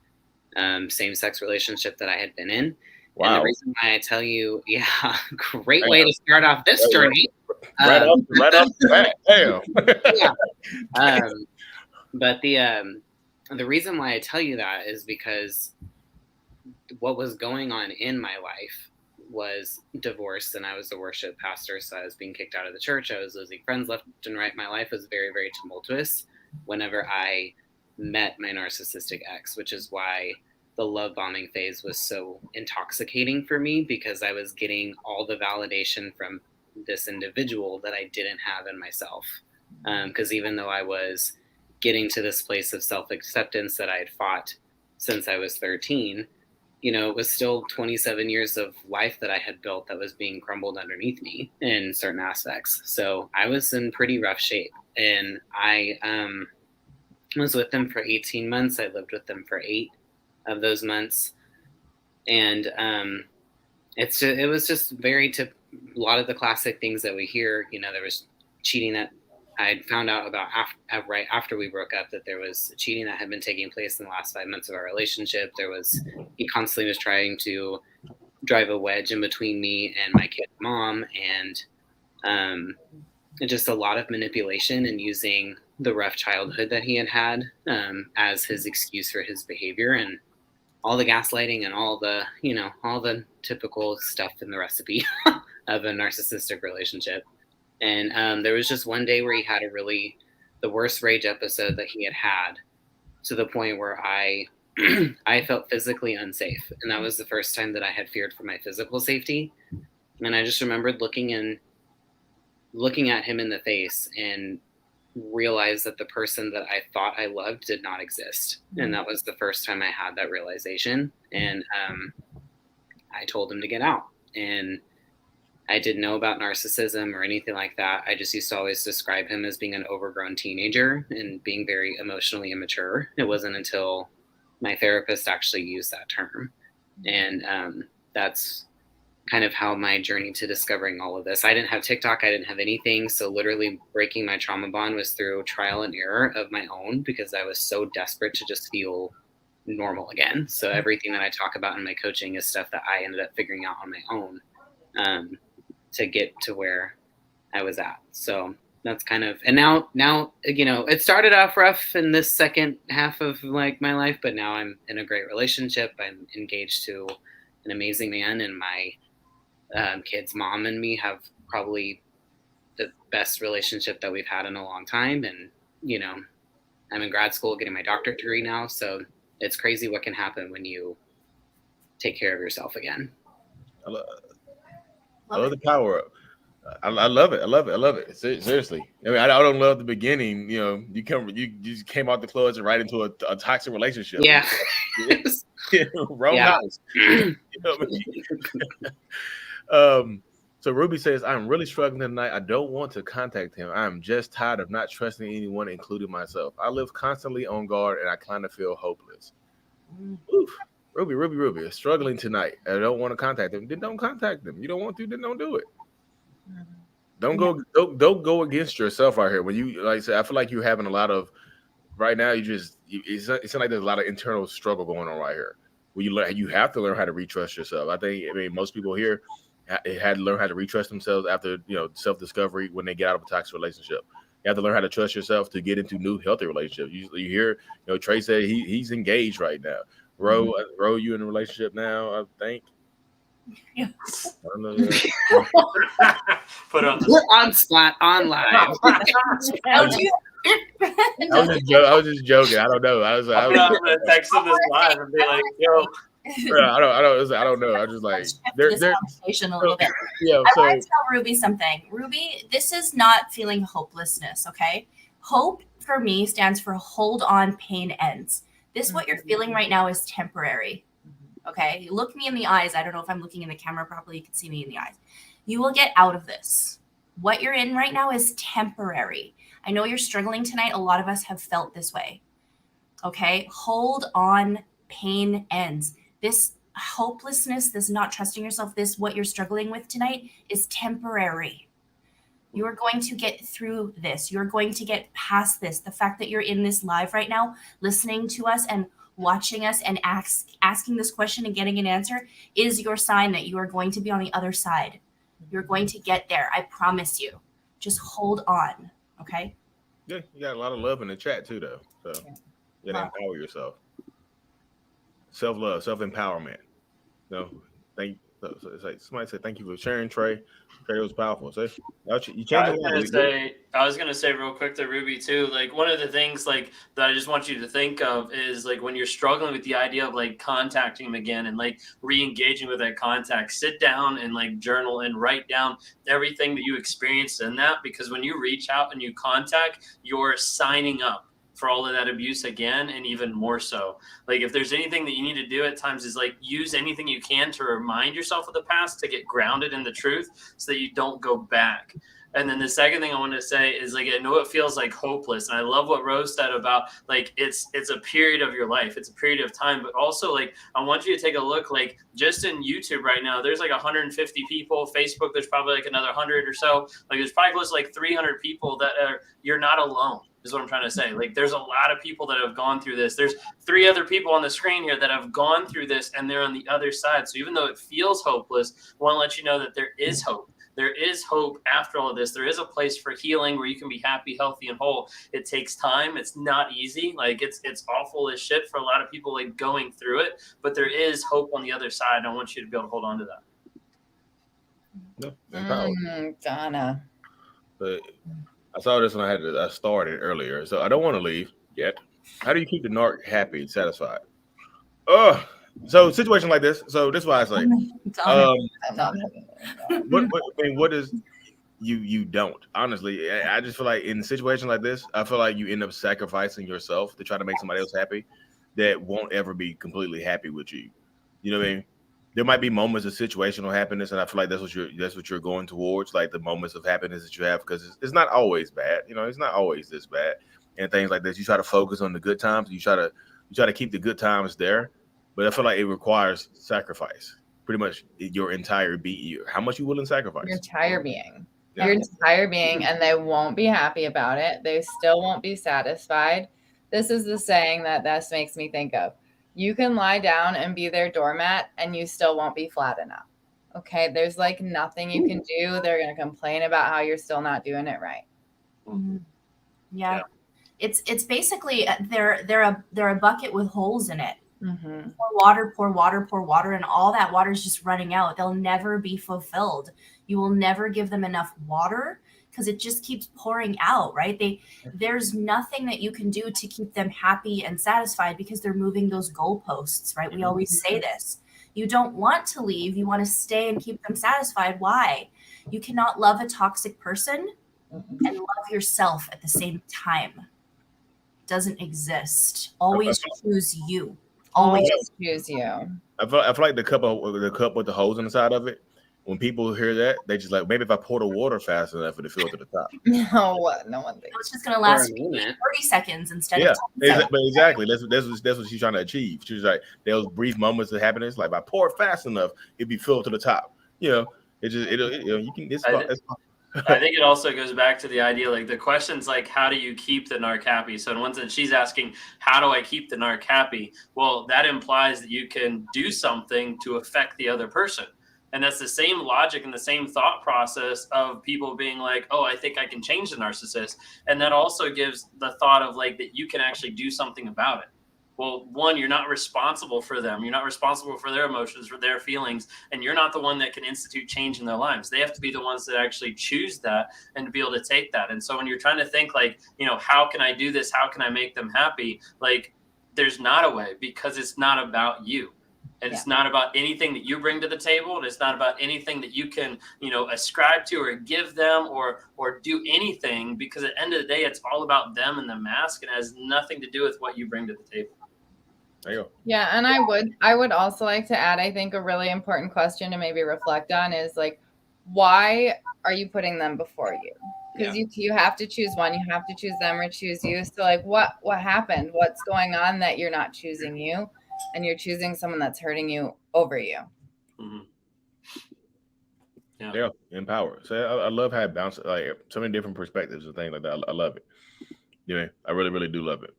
same-sex relationship that I had been in. Wow. And the reason why I tell you, great way to start off this journey. Right off the bat. Damn. Yeah. But the reason why I tell you that is because what was going on in my life was divorce, and I was the worship pastor, so I was being kicked out of the church. I was losing friends left and right. My life was very, very tumultuous whenever I met my narcissistic ex, which is why the love bombing phase was so intoxicating for me, because I was getting all the validation from this individual that I didn't have in myself. Because even though I was getting to this place of self-acceptance that I had fought since I was 13, it was still 27 years of life that I had built that was being crumbled underneath me in certain aspects. So I was in pretty rough shape, and I was with them for 18 months. I lived with them for 8 of those months. And it was just a lot of the classic things that we hear. There was cheating that I found out about right after we broke up, that there was cheating that had been taking place in the last 5 months of our relationship. He constantly was trying to drive a wedge in between me and my kid's mom, and just a lot of manipulation and using the rough childhood that he had as his excuse for his behavior, and all the gaslighting and all the typical stuff in the recipe of a narcissistic relationship. And there was just one day where he had the worst rage episode that he had, to the point where I felt physically unsafe. And that was the first time that I had feared for my physical safety. And I just remembered looking at him in the face and realized that the person that I thought I loved did not exist. And that was the first time I had that realization. And I told him to get out. And I didn't know about narcissism or anything like that. I just used to always describe him as being an overgrown teenager and being very emotionally immature. It wasn't until my therapist actually used that term. And that's kind of how my journey to discovering all of this. I didn't have TikTok. I didn't have anything. So literally breaking my trauma bond was through trial and error of my own, because I was so desperate to just feel normal again. So everything that I talk about in my coaching is stuff that I ended up figuring out on my own to get to where I was at. So that's kind of, and now, it started off rough in this second half of my life, but now I'm in a great relationship. I'm engaged to an amazing man, and my kids' mom and me have probably the best relationship that we've had in a long time. And, I'm in grad school getting my doctorate degree now. So it's crazy what can happen when you take care of yourself again. I love the power up. I love it. I love it. Seriously. I mean, I don't love the beginning. You just came out the closet and right into a toxic relationship. Yeah. Wrong house. So Ruby says, I'm really struggling tonight. I don't want to contact him. I'm just tired of not trusting anyone, including myself. I live constantly on guard, and I kind of feel hopeless. Oof. Ruby, struggling tonight. I don't want to contact them. Then don't contact them. You don't want to, then don't do it. Don't go against yourself out here. When you, like I said, I feel like you're having a lot of, right now, it's like there's a lot of internal struggle going on right here. Where you have to learn how to retrust yourself. I mean, most people here had to learn how to retrust themselves after, self-discovery when they get out of a toxic relationship. You have to learn how to trust yourself to get into new healthy relationships. You hear, Trey said he's engaged right now. Ro, you in a relationship now, I think. Yes. I don't know. Put on We're on spot, on live. I was just joking. I don't know. I'm gonna text him this live and be like, "Yo, I don't know. I just like this conversation a little bit. Yeah. I So want to tell Ruby something. Ruby, this is not feeling hopelessness. Okay, hope for me stands for hold on, pain ends. This what you're feeling right now is temporary. Okay, look me in the eyes. I don't know if I'm looking in the camera properly. You can see me in the eyes. You will get out of this. What you're in right now is temporary. I know you're struggling tonight. A lot of us have felt this way. Okay, hold on, pain ends. This hopelessness, this not trusting yourself, this what you're struggling with tonight is temporary. You are going to get through this. You're going to get past this. The fact that you're in this live right now, listening to us and watching us and asking this question and getting an answer is your sign that you are going to be on the other side. You're going to get there. I promise you. Just hold on. Okay? Yeah, you got a lot of love in the chat too, though. So you gotta empower yourself. Self-love, self-empowerment. It's like somebody said, "Thank you for sharing, Trey." Trey was powerful. So you changed I was gonna say real quick to Ruby too. Like one of the things like that I just want you to think of is like when you're struggling with the idea of like contacting him again and like re-engaging with that contact, sit down and like journal and write down everything that you experienced in that, because when you reach out and you contact, you're signing up for all of that abuse again, and even more so. Like if there's anything that you need to do at times is like use anything you can to remind yourself of the past, to get grounded in the truth so that you don't go back. And then the second thing I want to say is like, I know it feels like hopeless. And I love what Rose said about like, it's a period of your life. It's a period of time, but also like, I want you to take a look, like just in YouTube right now, there's like 150 people. Facebook, there's probably like another 100 or so. Like there's probably close to like 300 people that you're not alone. Is what I'm trying to say. Like there's a lot of people that have gone through this. There's 3 other people on the screen here that have gone through this and they're on the other side. So even though it feels hopeless, I want to let you know that there is hope. There is hope after all of this. There is a place for healing where you can be happy, healthy, and whole. It takes time. It's not easy. Like it's awful as shit for a lot of people like going through it, but there is hope on the other side. I want you to be able to hold on to that. No, Donna. But I saw this when I started earlier, so I don't want to leave yet. How do you keep the narc happy and satisfied? So situation like this. So this is why I say, what is you don't honestly? I just feel like in situations like this, I feel like you end up sacrificing yourself to try to make somebody else happy that won't ever be completely happy with you. You know what I mean? There might be moments of situational happiness, and I feel like that's what you're going towards, like the moments of happiness that you have, because it's not always bad. It's not always this bad, and things like this. You try to focus on the good times. You try to keep the good times there, but I feel like it requires sacrifice. Pretty much your entire being. How much you willing to sacrifice? Your entire being. Yeah. Your entire being, and they won't be happy about it. They still won't be satisfied. This is the saying that this makes me think of. You can lie down and be their doormat and you still won't be flat enough. Okay. There's like nothing you can do. They're going to complain about how you're still not doing it right. Mm-hmm. Yeah. It's basically they're a bucket with holes in it. Mm-hmm. Pour water, and all that water is just running out. They'll never be fulfilled. You will never give them enough water because it just keeps pouring out, right? There's nothing that you can do to keep them happy and satisfied because they're moving those goalposts, right? We always say this. You don't want to leave. You want to stay and keep them satisfied. Why? You cannot love a toxic person and love yourself at the same time. It doesn't exist. Always choose you. Always choose you. I feel like the cup with the holes inside of it. When people hear that, they just like, maybe if I pour the water fast enough, it'll fill to the top. No one thinks. It's just going to last 30 seconds instead of 10 seconds. But exactly. That's what she's trying to achieve. She's like, those brief moments of happiness, like if I pour it fast enough, it'd be filled to the top. You can. I think it also goes back to the idea, like the questions like, how do you keep the narc happy? So in one sense, she's asking, how do I keep the narc happy? Well, that implies that you can do something to affect the other person. And that's the same logic and the same thought process of people being like, oh, I think I can change the narcissist. And that also gives the thought of like that you can actually do something about it. Well, one, you're not responsible for them. You're not responsible for their emotions, for their feelings, and you're not the one that can institute change in their lives. They have to be the ones that actually choose that and to be able to take that. And so when you're trying to think like, you know, how can I do this? How can I make them happy? Like, there's not a way, because it's not about you. And it's not about anything that you bring to the table. And it's not about anything that you can, you know, ascribe to or give them or do anything, because at the end of the day, it's all about them and the mask, and it has nothing to do with what you bring to the table. There you go. Yeah, and I would also like to add, I think a really important question to maybe reflect on is like, why are you putting them before you? Because you have to choose one. You have to choose them or choose you. So like, what happened? What's going on that you're not choosing you, and you're choosing someone that's hurting you over you? Mm-hmm. Yeah, empower. So I love how it bounces, like so many different perspectives and things like that. I love it. You know, I really, really do love it.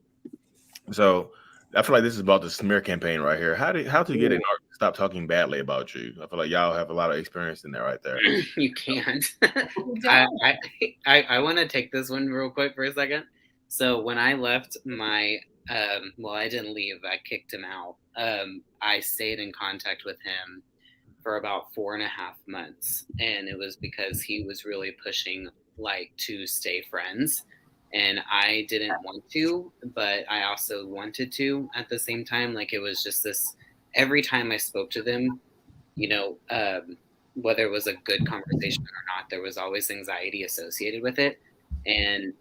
So I feel like this is about the smear campaign right here. How to get a narc to stop talking badly about you? I feel like y'all have a lot of experience in there right there. You can't. I want to take this one real quick for a second. So when I left my, well, I didn't leave. I kicked him out. I stayed in contact with him for about 4.5 months, and it was because he was really pushing like to stay friends. And I didn't want to, but I also wanted to at the same time. Like, it was just this, every time I spoke to them, you know, whether it was a good conversation or not, there was always anxiety associated with it. And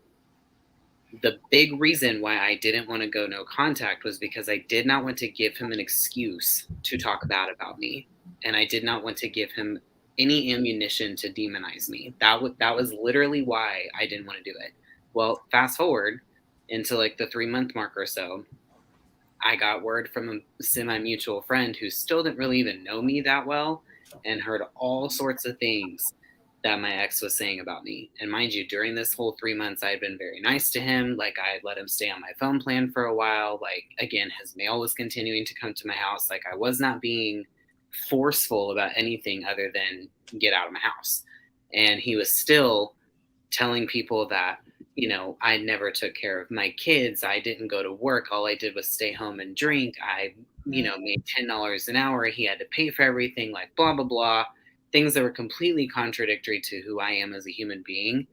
the big reason why I didn't want to go no contact was because I did not want to give him an excuse to talk bad about me. And I did not want to give him any ammunition to demonize me. That was literally why I didn't want to do it. Well, fast forward into like the 3-month mark or so, I got word from a semi-mutual friend who still didn't really even know me that well, and heard all sorts of things that my ex was saying about me. And mind you, during this whole 3 months, I had been very nice to him. Like, I had let him stay on my phone plan for a while. Like, again, his mail was continuing to come to my house. Like, I was not being forceful about anything other than get out of my house. And he was still telling people that, you know, I never took care of my kids. I didn't go to work. All I did was stay home and drink. I, you know, made $10 an hour. He had to pay for everything, like blah, blah, blah. Things that were completely contradictory to who I am as a human being,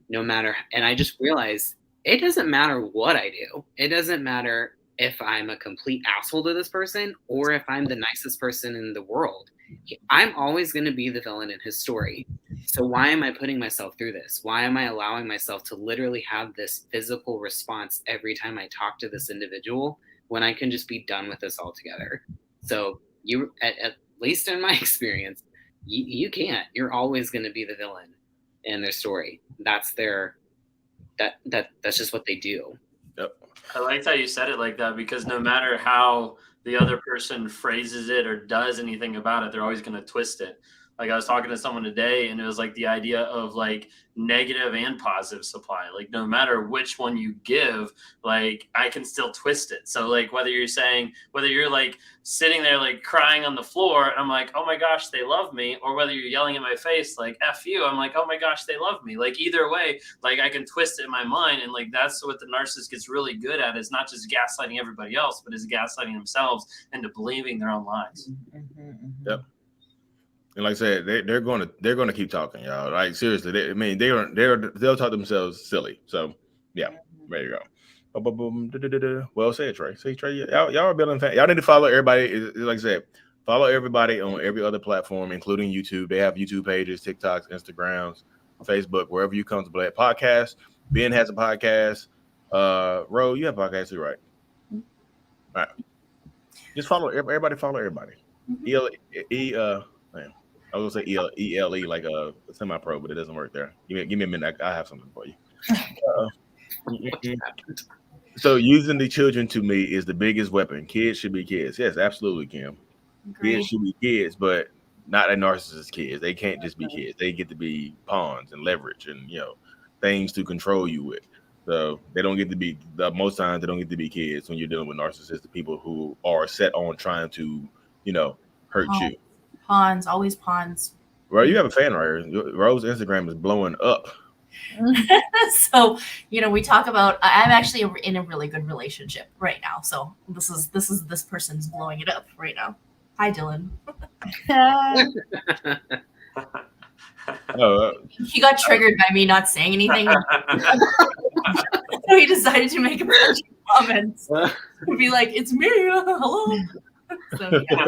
no matter. And I just realized it doesn't matter what I do. It doesn't matter if I'm a complete asshole to this person or if I'm the nicest person in the world. I'm always going to be the villain in his story. So why am I putting myself through this? Why am I allowing myself to literally have this physical response every time I talk to this individual when I can just be done with this altogether? So you, at least in my experience, you can't. You're always going to be the villain in their story. That's that's just what they do. Yep. I liked how you said it like that, because no matter how the other person phrases it or does anything about it, they're always going to twist it. Like, I was talking to someone today, and it was like the idea of like negative and positive supply. Like, no matter which one you give, like, I can still twist it. So like, whether you're like sitting there like crying on the floor, and I'm like, oh my gosh, they love me, or whether you're yelling in my face like F you, I'm like, oh my gosh, they love me. Like, either way, like, I can twist it in my mind. And like, that's what the narcissist gets really good at, is not just gaslighting everybody else, but is gaslighting themselves into believing their own lies. Yep. And like I said, they're going to keep talking, y'all. Like, seriously, they'll talk themselves silly. So yeah, there you go. Well said, Trey. See, Trey, y'all are building. Y'all need to follow everybody. Like I said, follow everybody on every other platform, including YouTube. They have YouTube pages, TikToks, Instagrams, Facebook, wherever you come to play. Podcast. Ben has a podcast. Ro, you have a podcast too, right? All right. Just follow everybody. Follow everybody. I was gonna say ELE like a semi-pro, but it doesn't work there. Give me a minute. I have something for you. So using the children to me is the biggest weapon. Kids should be kids. Yes, absolutely, Kim. Agreed. Kids should be kids, but not a narcissist kids. They can't just be kids. They get to be pawns and leverage and, you know, things to control you with. So they don't get to be, most times they don't get to be kids when you're dealing with narcissistic people who are set on trying to, you know, hurt you. Pawns, always pawns. Well, you have a fan right here. Rose's Instagram is blowing up. So, we talk about, I'm actually in a really good relationship right now. So this person's blowing it up right now. Hi, Dylan. He got triggered by me not saying anything. So he decided to make a bunch of comments and be like, it's me, hello. So yeah.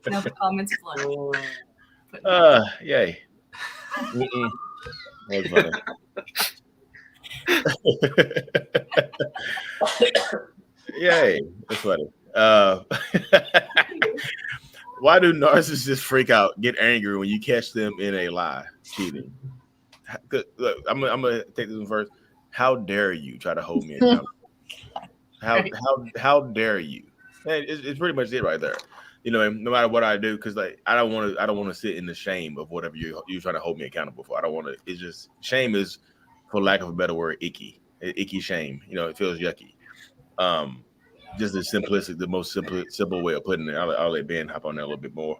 Now the comments flood. Yay. That's funny. Yay. That's funny. Why do narcissists freak out, get angry when you catch them in a lie, cheating? Look, I'm gonna take this one first. How dare you try to hold me accountable? How dare you? Man, it's pretty much it right there. No matter what I do, because like I don't want to sit in the shame of whatever you're trying to hold me accountable for. I don't want to. It's just shame is, for lack of a better word, icky shame. It feels yucky. Just the most simple way of putting it. I'll let Ben hop on that a little bit more.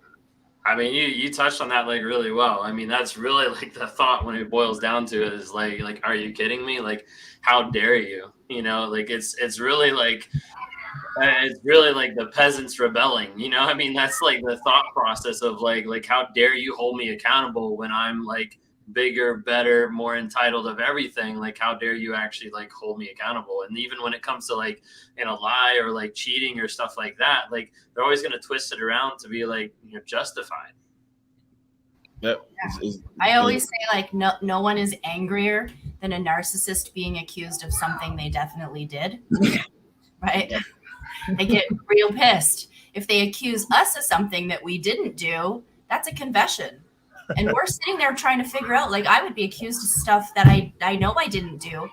I mean, you touched on that like really well. I mean, that's really like the thought when it boils down to it is like, are you kidding me? Like, how dare you? Like it's really like the peasants rebelling. I mean, that's like the thought process of like how dare you hold me accountable when I'm like bigger, better, more entitled of everything. Like, how dare you actually like hold me accountable? And even when it comes to like in a lie or like cheating or stuff like that, like they're always going to twist it around to be like justified. Yep. I always say like no one is angrier than a narcissist being accused of something they definitely did. Right? They get real pissed. If they accuse us of something that we didn't do, that's a confession. And we're sitting there trying to figure out, like, I would be accused of stuff that I know I didn't do,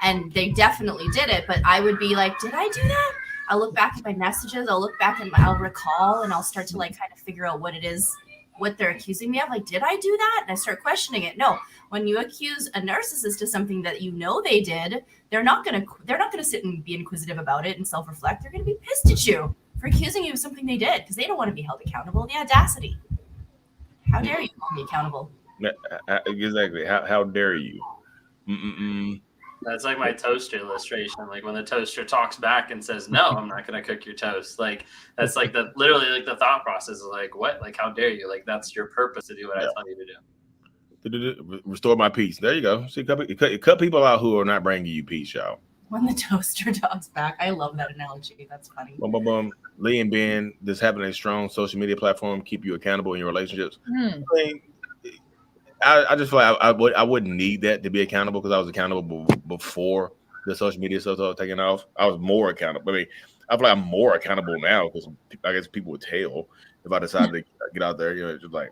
and they definitely did it, but I would be like, did I do that? I'll look back at my messages, I'll recall, and I'll start to like kind of figure out what it is, what they're accusing me of. Like, did I do that? And I start questioning it. No, when you accuse a narcissist of something that they did, they're not gonna sit and be inquisitive about it and self-reflect. They're gonna be pissed at you for accusing you of something they did because they don't want to be held accountable. The audacity. How dare you hold me accountable? Exactly. How dare you? That's like my toaster illustration. Like when the toaster talks back and says, no, I'm not going to cook your toast. Like that's like literally like the thought process is like, what? Like, how dare you? Like, that's your purpose to do what I tell you to do. Restore my peace. There you go. See, cut people out who are not bringing you peace, y'all. When the toaster talks back. I love that analogy. That's funny. Boom, boom, boom. Lee and Ben, this having a strong social media platform keep you accountable in your relationships. I just feel like I wouldn't need that to be accountable because I was accountable before the social media stuff started taking off. I was more accountable. I mean, I feel like I'm more accountable now because I guess people would tell if I decided to get out there. It's just like,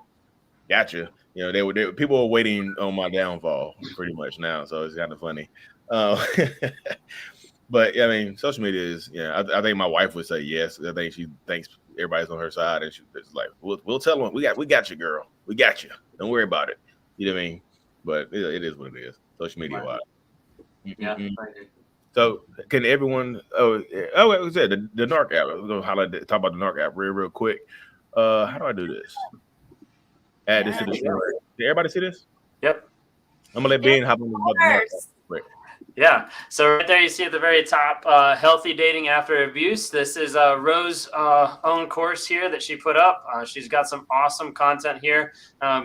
gotcha. People are waiting on my downfall pretty much now, so it's kind of funny. But I mean, social media is, I think my wife would say yes. I think she thinks everybody's on her side, and she's like, we'll tell them we got you, girl. We got you. Don't worry about it. You know what I mean? But it is what it is. Social media wise. Yeah. So can everyone? Like I said, the Narc app. I'm gonna talk about the Narc app real quick. How do I do this? Add this to the show. Did everybody see this? Yep. I'm gonna let Ben hop on the Narc app. Right. Yeah. So right there, you see at the very top, Healthy Dating After Abuse. This is Rose's own course here that she put up. She's got some awesome content here.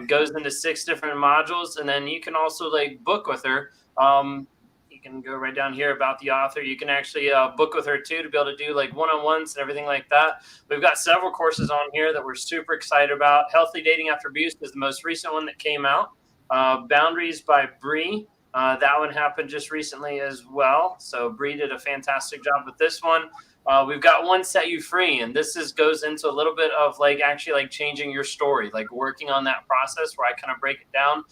Goes into 6 different modules, and then you can also like book with her. You can go right down here about the author. You can actually book with her too to be able to do like one-on-ones and everything like that. We've got several courses on here that we're super excited about. Healthy Dating After Abuse is the most recent one that came out. Boundaries by Bree. That one happened just recently as well. So Bree did a fantastic job with this one. We've got One Set You Free, and this goes into a little bit of like actually like changing your story, like working on that process where I kind of break it down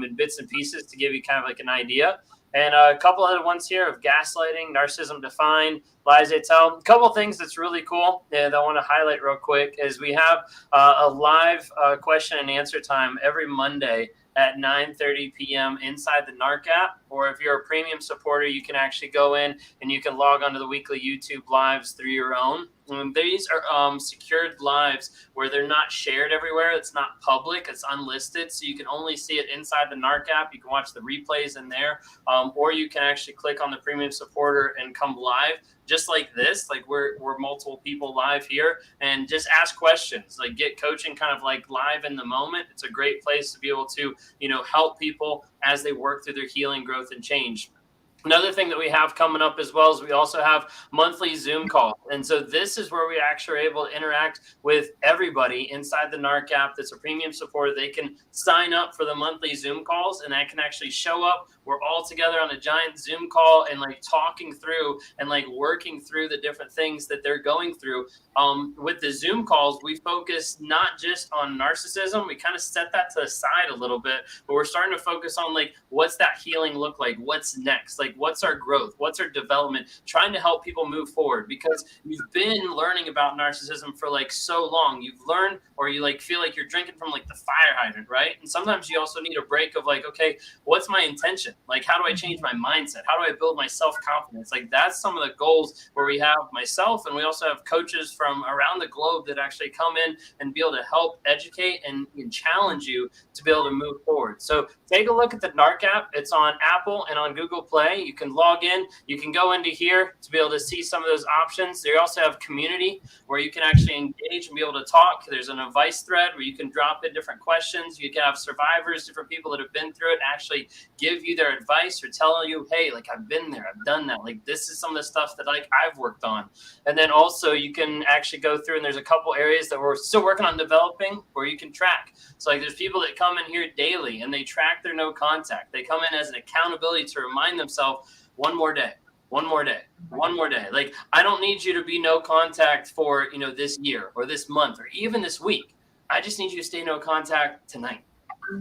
in bits and pieces to give you kind of like an idea. And a couple other ones here of gaslighting, narcissism defined, lies they tell. A couple things that's really cool that I want to highlight real quick is we have a live question and answer time every Monday at 9:30 p.m. inside the Narc app. Or if you're a premium supporter, you can actually go in and you can log onto the weekly YouTube lives through your own. These are secured lives where they're not shared everywhere. It's not public. It's unlisted. So you can only see it inside the Narc app. You can watch the replays in there, or you can actually click on the premium supporter and come live. Just like this, like we're multiple people live here, and just ask questions, like get coaching kind of like live in the moment. It's a great place to be able to, help people as they work through their healing, growth, and change. Another thing that we have coming up as well is we also have monthly Zoom calls. And so this is where we actually are able to interact with everybody inside the Narc app. That's a premium supporter. They can sign up for the monthly Zoom calls, and I can actually show up. We're all together on a giant Zoom call and like talking through and like working through the different things that they're going through. With the Zoom calls, we focus not just on narcissism. We kind of set that to the side a little bit, but we're starting to focus on like, what's that healing look like? What's next? Like, what's our growth? What's our development? Trying to help people move forward, because you've been learning about narcissism for like so long. You've learned, or you like feel like you're drinking from like the fire hydrant, right? And sometimes you also need a break of like, okay, what's my intention? Like, how do I change my mindset? How do I build my self-confidence? Like, that's some of the goals where we have myself, and we also have coaches from around the globe that actually come in and be able to help educate and challenge you to be able to move forward. So take a look at the Narc app. It's on Apple and on Google Play. You can log in. You can go into here to be able to see some of those options. They also have community where you can actually engage and be able to talk. There's an advice thread where you can drop in different questions. You can have survivors, different people that have been through it, actually give you their advice or tell you, hey, like I've been there, I've done that. Like this is some of the stuff that like I've worked on. And then also you can actually go through, and there's a couple areas that we're still working on developing where you can track. So like there's people that come in here daily and they track their no contact. They come in as an accountability to remind themselves, one more day. Like, I don't need you to be no contact for, this year or this month or even this week. I just need you to stay no contact tonight.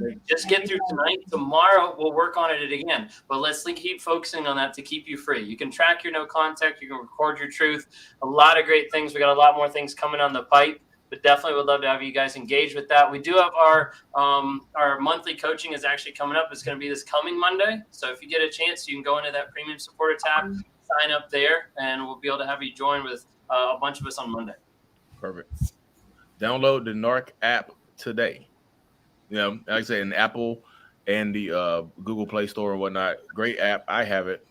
Like, just get through tonight. Tomorrow we'll work on it again. But let's keep focusing on that to keep you free. You can track your no contact. You can record your truth. A lot of great things. We got a lot more things coming on the pipe. But definitely would love to have you guys engage with that. We do have our monthly coaching is actually coming up. It's going to be this coming Monday. So if you get a chance, you can go into that premium supporter tab, sign up there, and we'll be able to have you join with a bunch of us on Monday. Perfect. Download the Narc app today. Like I say, in Apple and the Google Play Store and whatnot. Great app. I have it.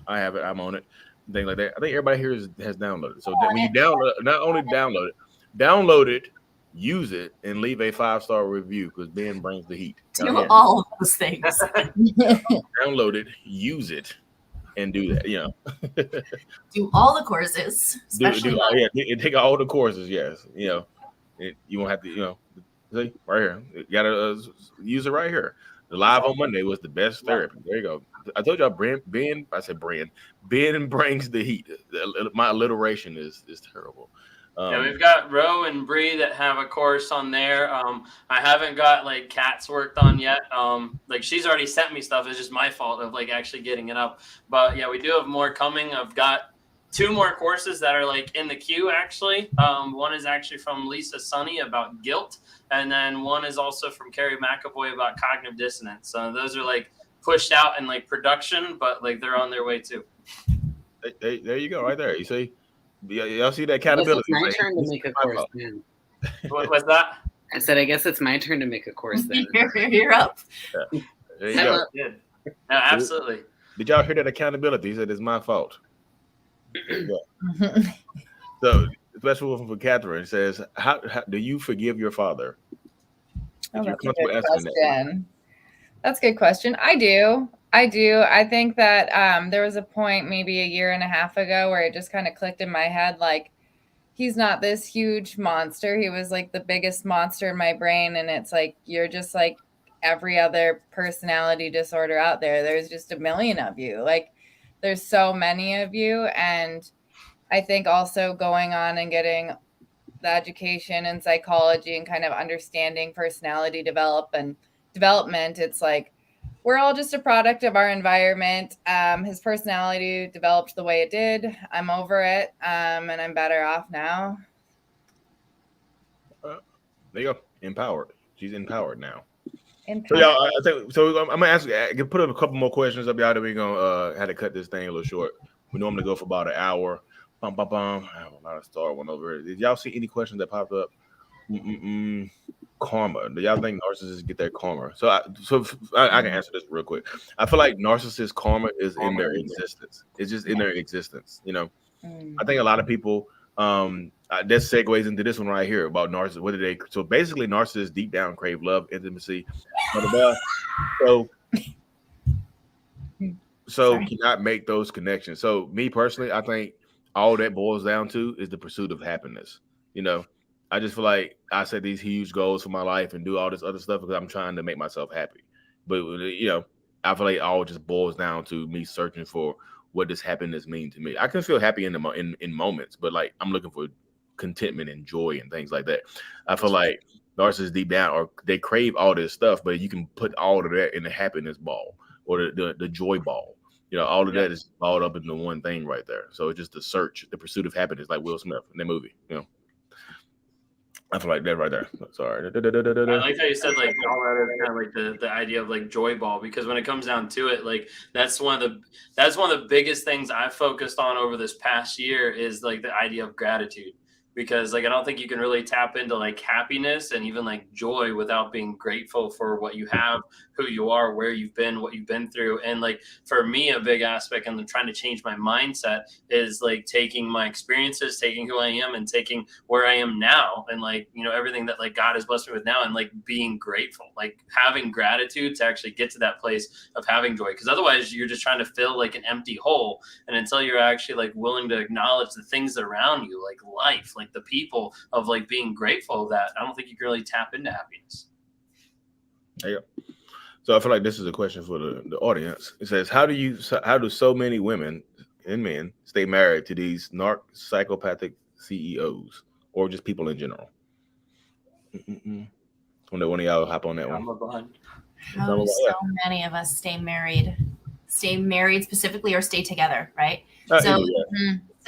I have it. I'm on it. Things like that. I think everybody here has downloaded it. So when you download, not only download it, use it, and leave a 5-star review, because Ben brings the heat. Do all of those things. Download it, use it, and do that. Do all the courses, especially take all the courses. Yes, you won't have to. See right here, you gotta use it right here. The live on Monday was the best therapy. There you go. I told y'all, Ben brings the heat. My alliteration is terrible. We've got Ro and Bree that have a course on there. I haven't got like Kat's worked on yet. Like she's already sent me stuff. It's just my fault of like actually getting it up. But yeah, we do have more coming. I've got 2 more courses that are like in the queue actually. One is actually from Lisa Sunny about guilt, and then one is also from Carrie McAvoy about cognitive dissonance. So those are like pushed out in like production, but like they're on their way too. Hey, there you go, right there. You see. Y'all see that accountability? It's my turn to make a course then. What was that? I said, I guess it's my turn to make a course then. You're up. Yeah. There you go. No, absolutely. Did y'all hear that accountability? He said it's my fault. So, special one for Catherine says, how do you forgive your father? Oh, that's a good question. That's a good question. I do. I think that there was a point maybe a year and a half ago where it just kind of clicked in my head, like, he's not this huge monster. He was like the biggest monster in my brain. And it's like, you're just like every other personality disorder out there. There's just a million of you. Like, there's so many of you. And I think also going on and getting the education in psychology and kind of understanding personality development, it's like, we're all just a product of our environment. His personality developed the way it did. I'm over it, and I'm better off now. There you go. Empowered. She's empowered now. So y'all, I'm gonna ask. I can put up a couple more questions up, y'all. That we're gonna have to cut this thing a little short. We normally go for about an hour, I have a lot of star one over here. Did y'all see any questions that popped up? Karma. Do y'all think narcissists get their karma? I can answer this real quick. I feel like narcissist karma is in their existence. It's just in their existence. I think a lot of people. That segues into this one right here about narcissists. What do they? So basically, narcissists deep down crave love, intimacy, so cannot make those connections. So me personally, I think all that boils down to is the pursuit of happiness. I just feel like I set these huge goals for my life and do all this other stuff because I'm trying to make myself happy. But I feel like it all just boils down to me searching for what does happiness mean to me. I can feel happy in moments, but like I'm looking for contentment and joy and things like that. I feel like narcissists deep down, or they crave all this stuff, but you can put all of that in the happiness ball or the joy ball. All of that is balled up into one thing right there. So it's just the search, the pursuit of happiness, like Will Smith in that movie. I feel like that right there. Sorry. I like how you said like all that is kind of like the idea of like joy ball, because when it comes down to it, like that's one of the biggest things I focused on over this past year is like the idea of gratitude. Because like I don't think you can really tap into like happiness and even like joy without being grateful for what you have, who you are, where you've been, what you've been through. And like for me, a big aspect and trying to change my mindset is like taking my experiences, taking who I am, and taking where I am now, and like everything that like God has blessed me with now, and like being grateful, like having gratitude to actually get to that place of having joy. Because otherwise you're just trying to fill like an empty hole, and until you're actually like willing to acknowledge the things around you, like life, like the people, of like being grateful, that I don't think you can really tap into happiness. There you go. So I feel like this is a question for the audience. It says, how do so many women and men stay married to these psychopathic CEOs or just people in general? One of y'all hop on that one. How do so many of us stay married specifically, or stay together, right? So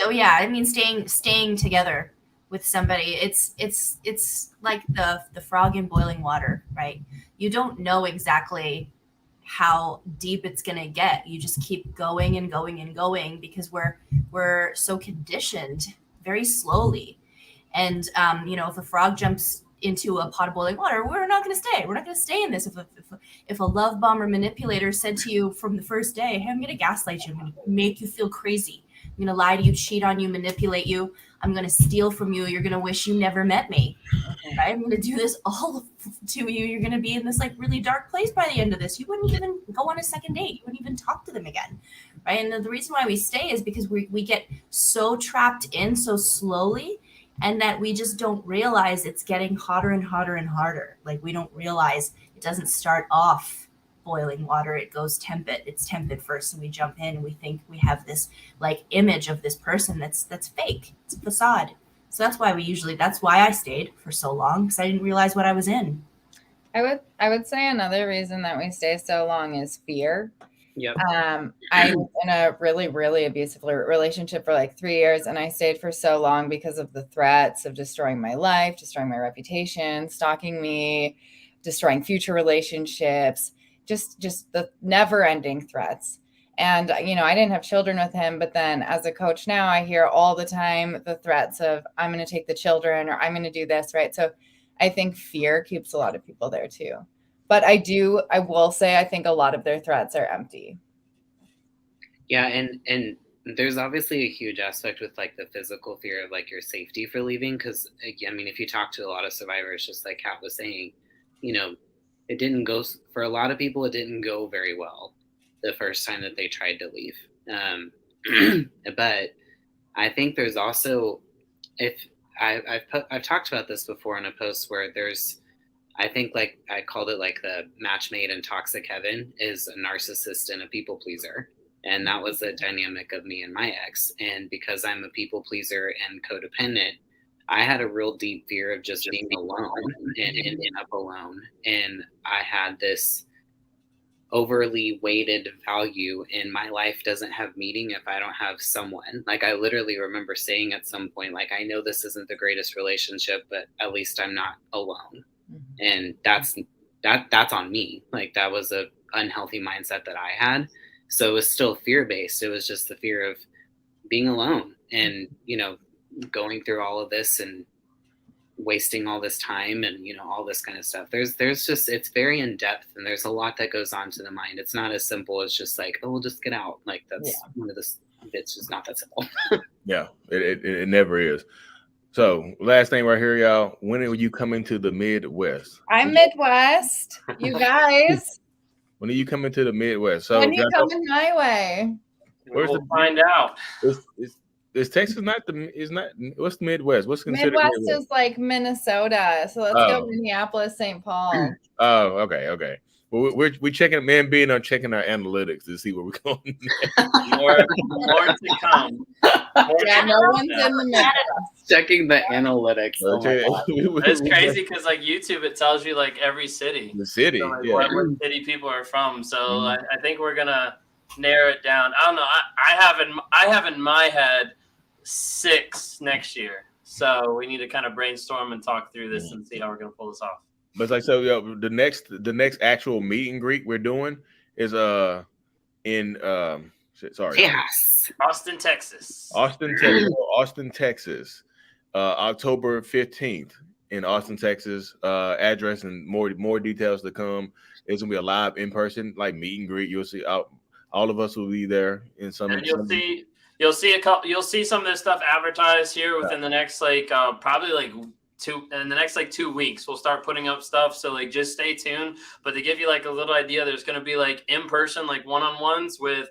yeah, I mean, staying together with somebody, it's like the frog in boiling water, right? You don't know exactly how deep it's going to get. You just keep going and going and going because we're so conditioned very slowly. And if a frog jumps into a pot of boiling water, we're not going to stay. We're not going to stay in this. If a love bomb or manipulator said to you from the first day, hey, I'm going to gaslight you, I'm going to make you feel crazy, I'm going to lie to you, cheat on you, manipulate you, I'm going to steal from you, you're going to wish you never met me, right? I'm going to do this all to you. You're going to be in this like really dark place by the end of this. You wouldn't even go on a second date. You wouldn't even talk to them again, right? And the reason why we stay is because we get so trapped in so slowly, and that we just don't realize it's getting hotter and hotter and harder. Like we don't realize it doesn't start off boiling water. It goes tepid. It's tepid first. And we jump in and we think we have this like image of this person that's fake. It's a facade. So that's why I stayed for so long, because I didn't realize what I was in. I would say another reason that we stay so long is fear. Yep. I was in a really, really abusive relationship for like 3 years, and I stayed for so long because of the threats of destroying my life, destroying my reputation, stalking me, destroying future relationships, just the never-ending threats. And, I didn't have children with him, but then as a coach now, I hear all the time the threats of I'm going to take the children, or I'm going to do this, right? So I think fear keeps a lot of people there too. But I will say, I think a lot of their threats are empty. Yeah. And there's obviously a huge aspect with like the physical fear of like your safety for leaving. Cause I mean, if you talk to a lot of survivors, just like Kat was saying, it didn't go for a lot of people. It didn't go very well the first time that they tried to leave. But I think there's also, I've talked about this before in a post where I think like I called it like the match made in toxic heaven is a narcissist and a people pleaser. And that was the dynamic of me and my ex. And because I'm a people pleaser and codependent, I had a real deep fear of just being alone and ending up alone. And I had this overly weighted value in my life doesn't have meaning if I don't have someone. Like I literally remember saying at some point, like, I know this isn't the greatest relationship, but at least I'm not alone. And that's on me. Like that was a unhealthy mindset that I had. So it was still fear-based. It was just the fear of being alone and, you know, going through all of this and wasting all this time and, you know, all this kind of stuff. There's just, it's very in depth, and there's a lot that goes on to the mind. It's not as simple as just like, oh, we'll just get out. Like that's one of the bits, just not that simple. Yeah, it never is. So last thing right here, y'all, when are you coming to the Midwest? I'm Midwest, you guys. When are you coming to the Midwest? So When you coming my way? We'll find out. Is Texas not what's the Midwest? What's considered Midwest is like Minnesota. So let's go Minneapolis, St. Paul. Oh, okay. Well, we're checking, man, being on checking our analytics to see where we're going. more to come. No one's in the Midwest. Checking the analytics. It's crazy because like YouTube, it tells you like every city. The city, so, like, what city people are from. So I think we're gonna narrow it down. I don't know. I have in my head 6 next year. So we need to kind of brainstorm and talk through this and see how we're gonna pull this off. But it's like, so the next actual meet and greet we're doing is in Yes. Austin, Texas. Austin, Texas. October 15th in Austin, Texas. Address and more details to come. It's gonna be a live in person like meet and greet. You'll see all of us will be there in some. And you'll see some of this stuff advertised here within the next probably like 2 weeks. We'll start putting up stuff, so like just stay tuned. But to give you like a little idea, there's going to be like in person like one-on-ones with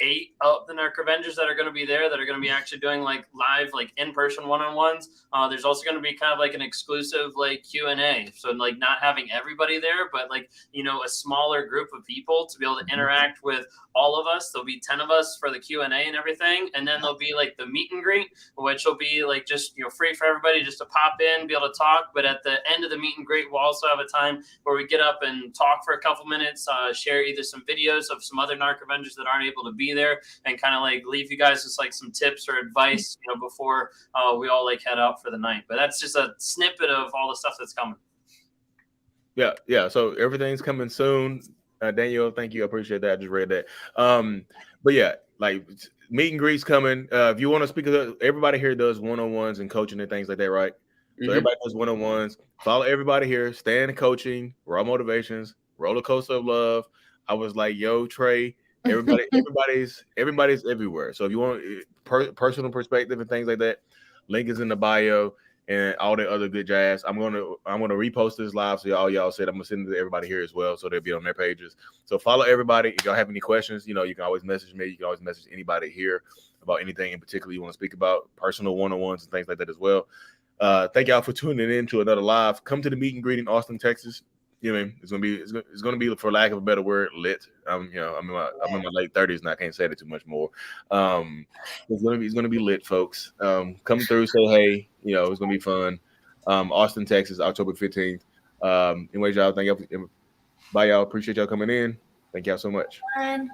8 of the Narc Avengers that are going to be there, that are going to be actually doing like live like in-person one-on-ones. There's also going to be kind of like an exclusive like Q&A, so like not having everybody there, but like, you know, a smaller group of people to be able to interact with all of us. There'll be 10 of us for the Q&A and everything, and then there'll be like the meet and greet, which will be like just, you know, free for everybody just to pop in, be able to talk. But at the end of the meet and greet, we'll also have a time where we get up and talk for a couple minutes, share either some videos of some other Narc Avengers that aren't able to be there, and kind of like leave you guys with like some tips or advice, you know, before we all like head out for the night. But that's just a snippet of all the stuff that's coming. Yeah. So everything's coming soon. Daniel, thank you. I appreciate that. I just read that. But yeah, like meet and greets coming. If you want to speak, everybody here does one-on-ones and coaching and things like that, right? So everybody does one-on-ones. Follow everybody here. Stand coaching, raw motivations, roller coaster of love. I was like, yo, Trey. Everybody's everywhere. So if you want personal perspective and things like that, link is in the bio and all the other good jazz. I'm gonna repost this live, so all y'all said I'm gonna send it to everybody here as well, so they'll be on their pages. So follow everybody. If y'all have any questions, you know, you can always message me. You can always message anybody here about anything in particular you want to speak about, personal one-on-ones and things like that as well. Thank y'all for tuning in to another live. Come to the meet and greet in Austin, Texas. You know, it's gonna be, for lack of a better word, lit. I'm in my late 30s and I can't say it too much more. It's gonna be lit, folks. Come through, say hey. You know, it's gonna be fun. Austin, Texas, October 15th. Anyways, y'all, thank y'all. Bye, y'all. Appreciate y'all coming in. Thank y'all so much. Fun.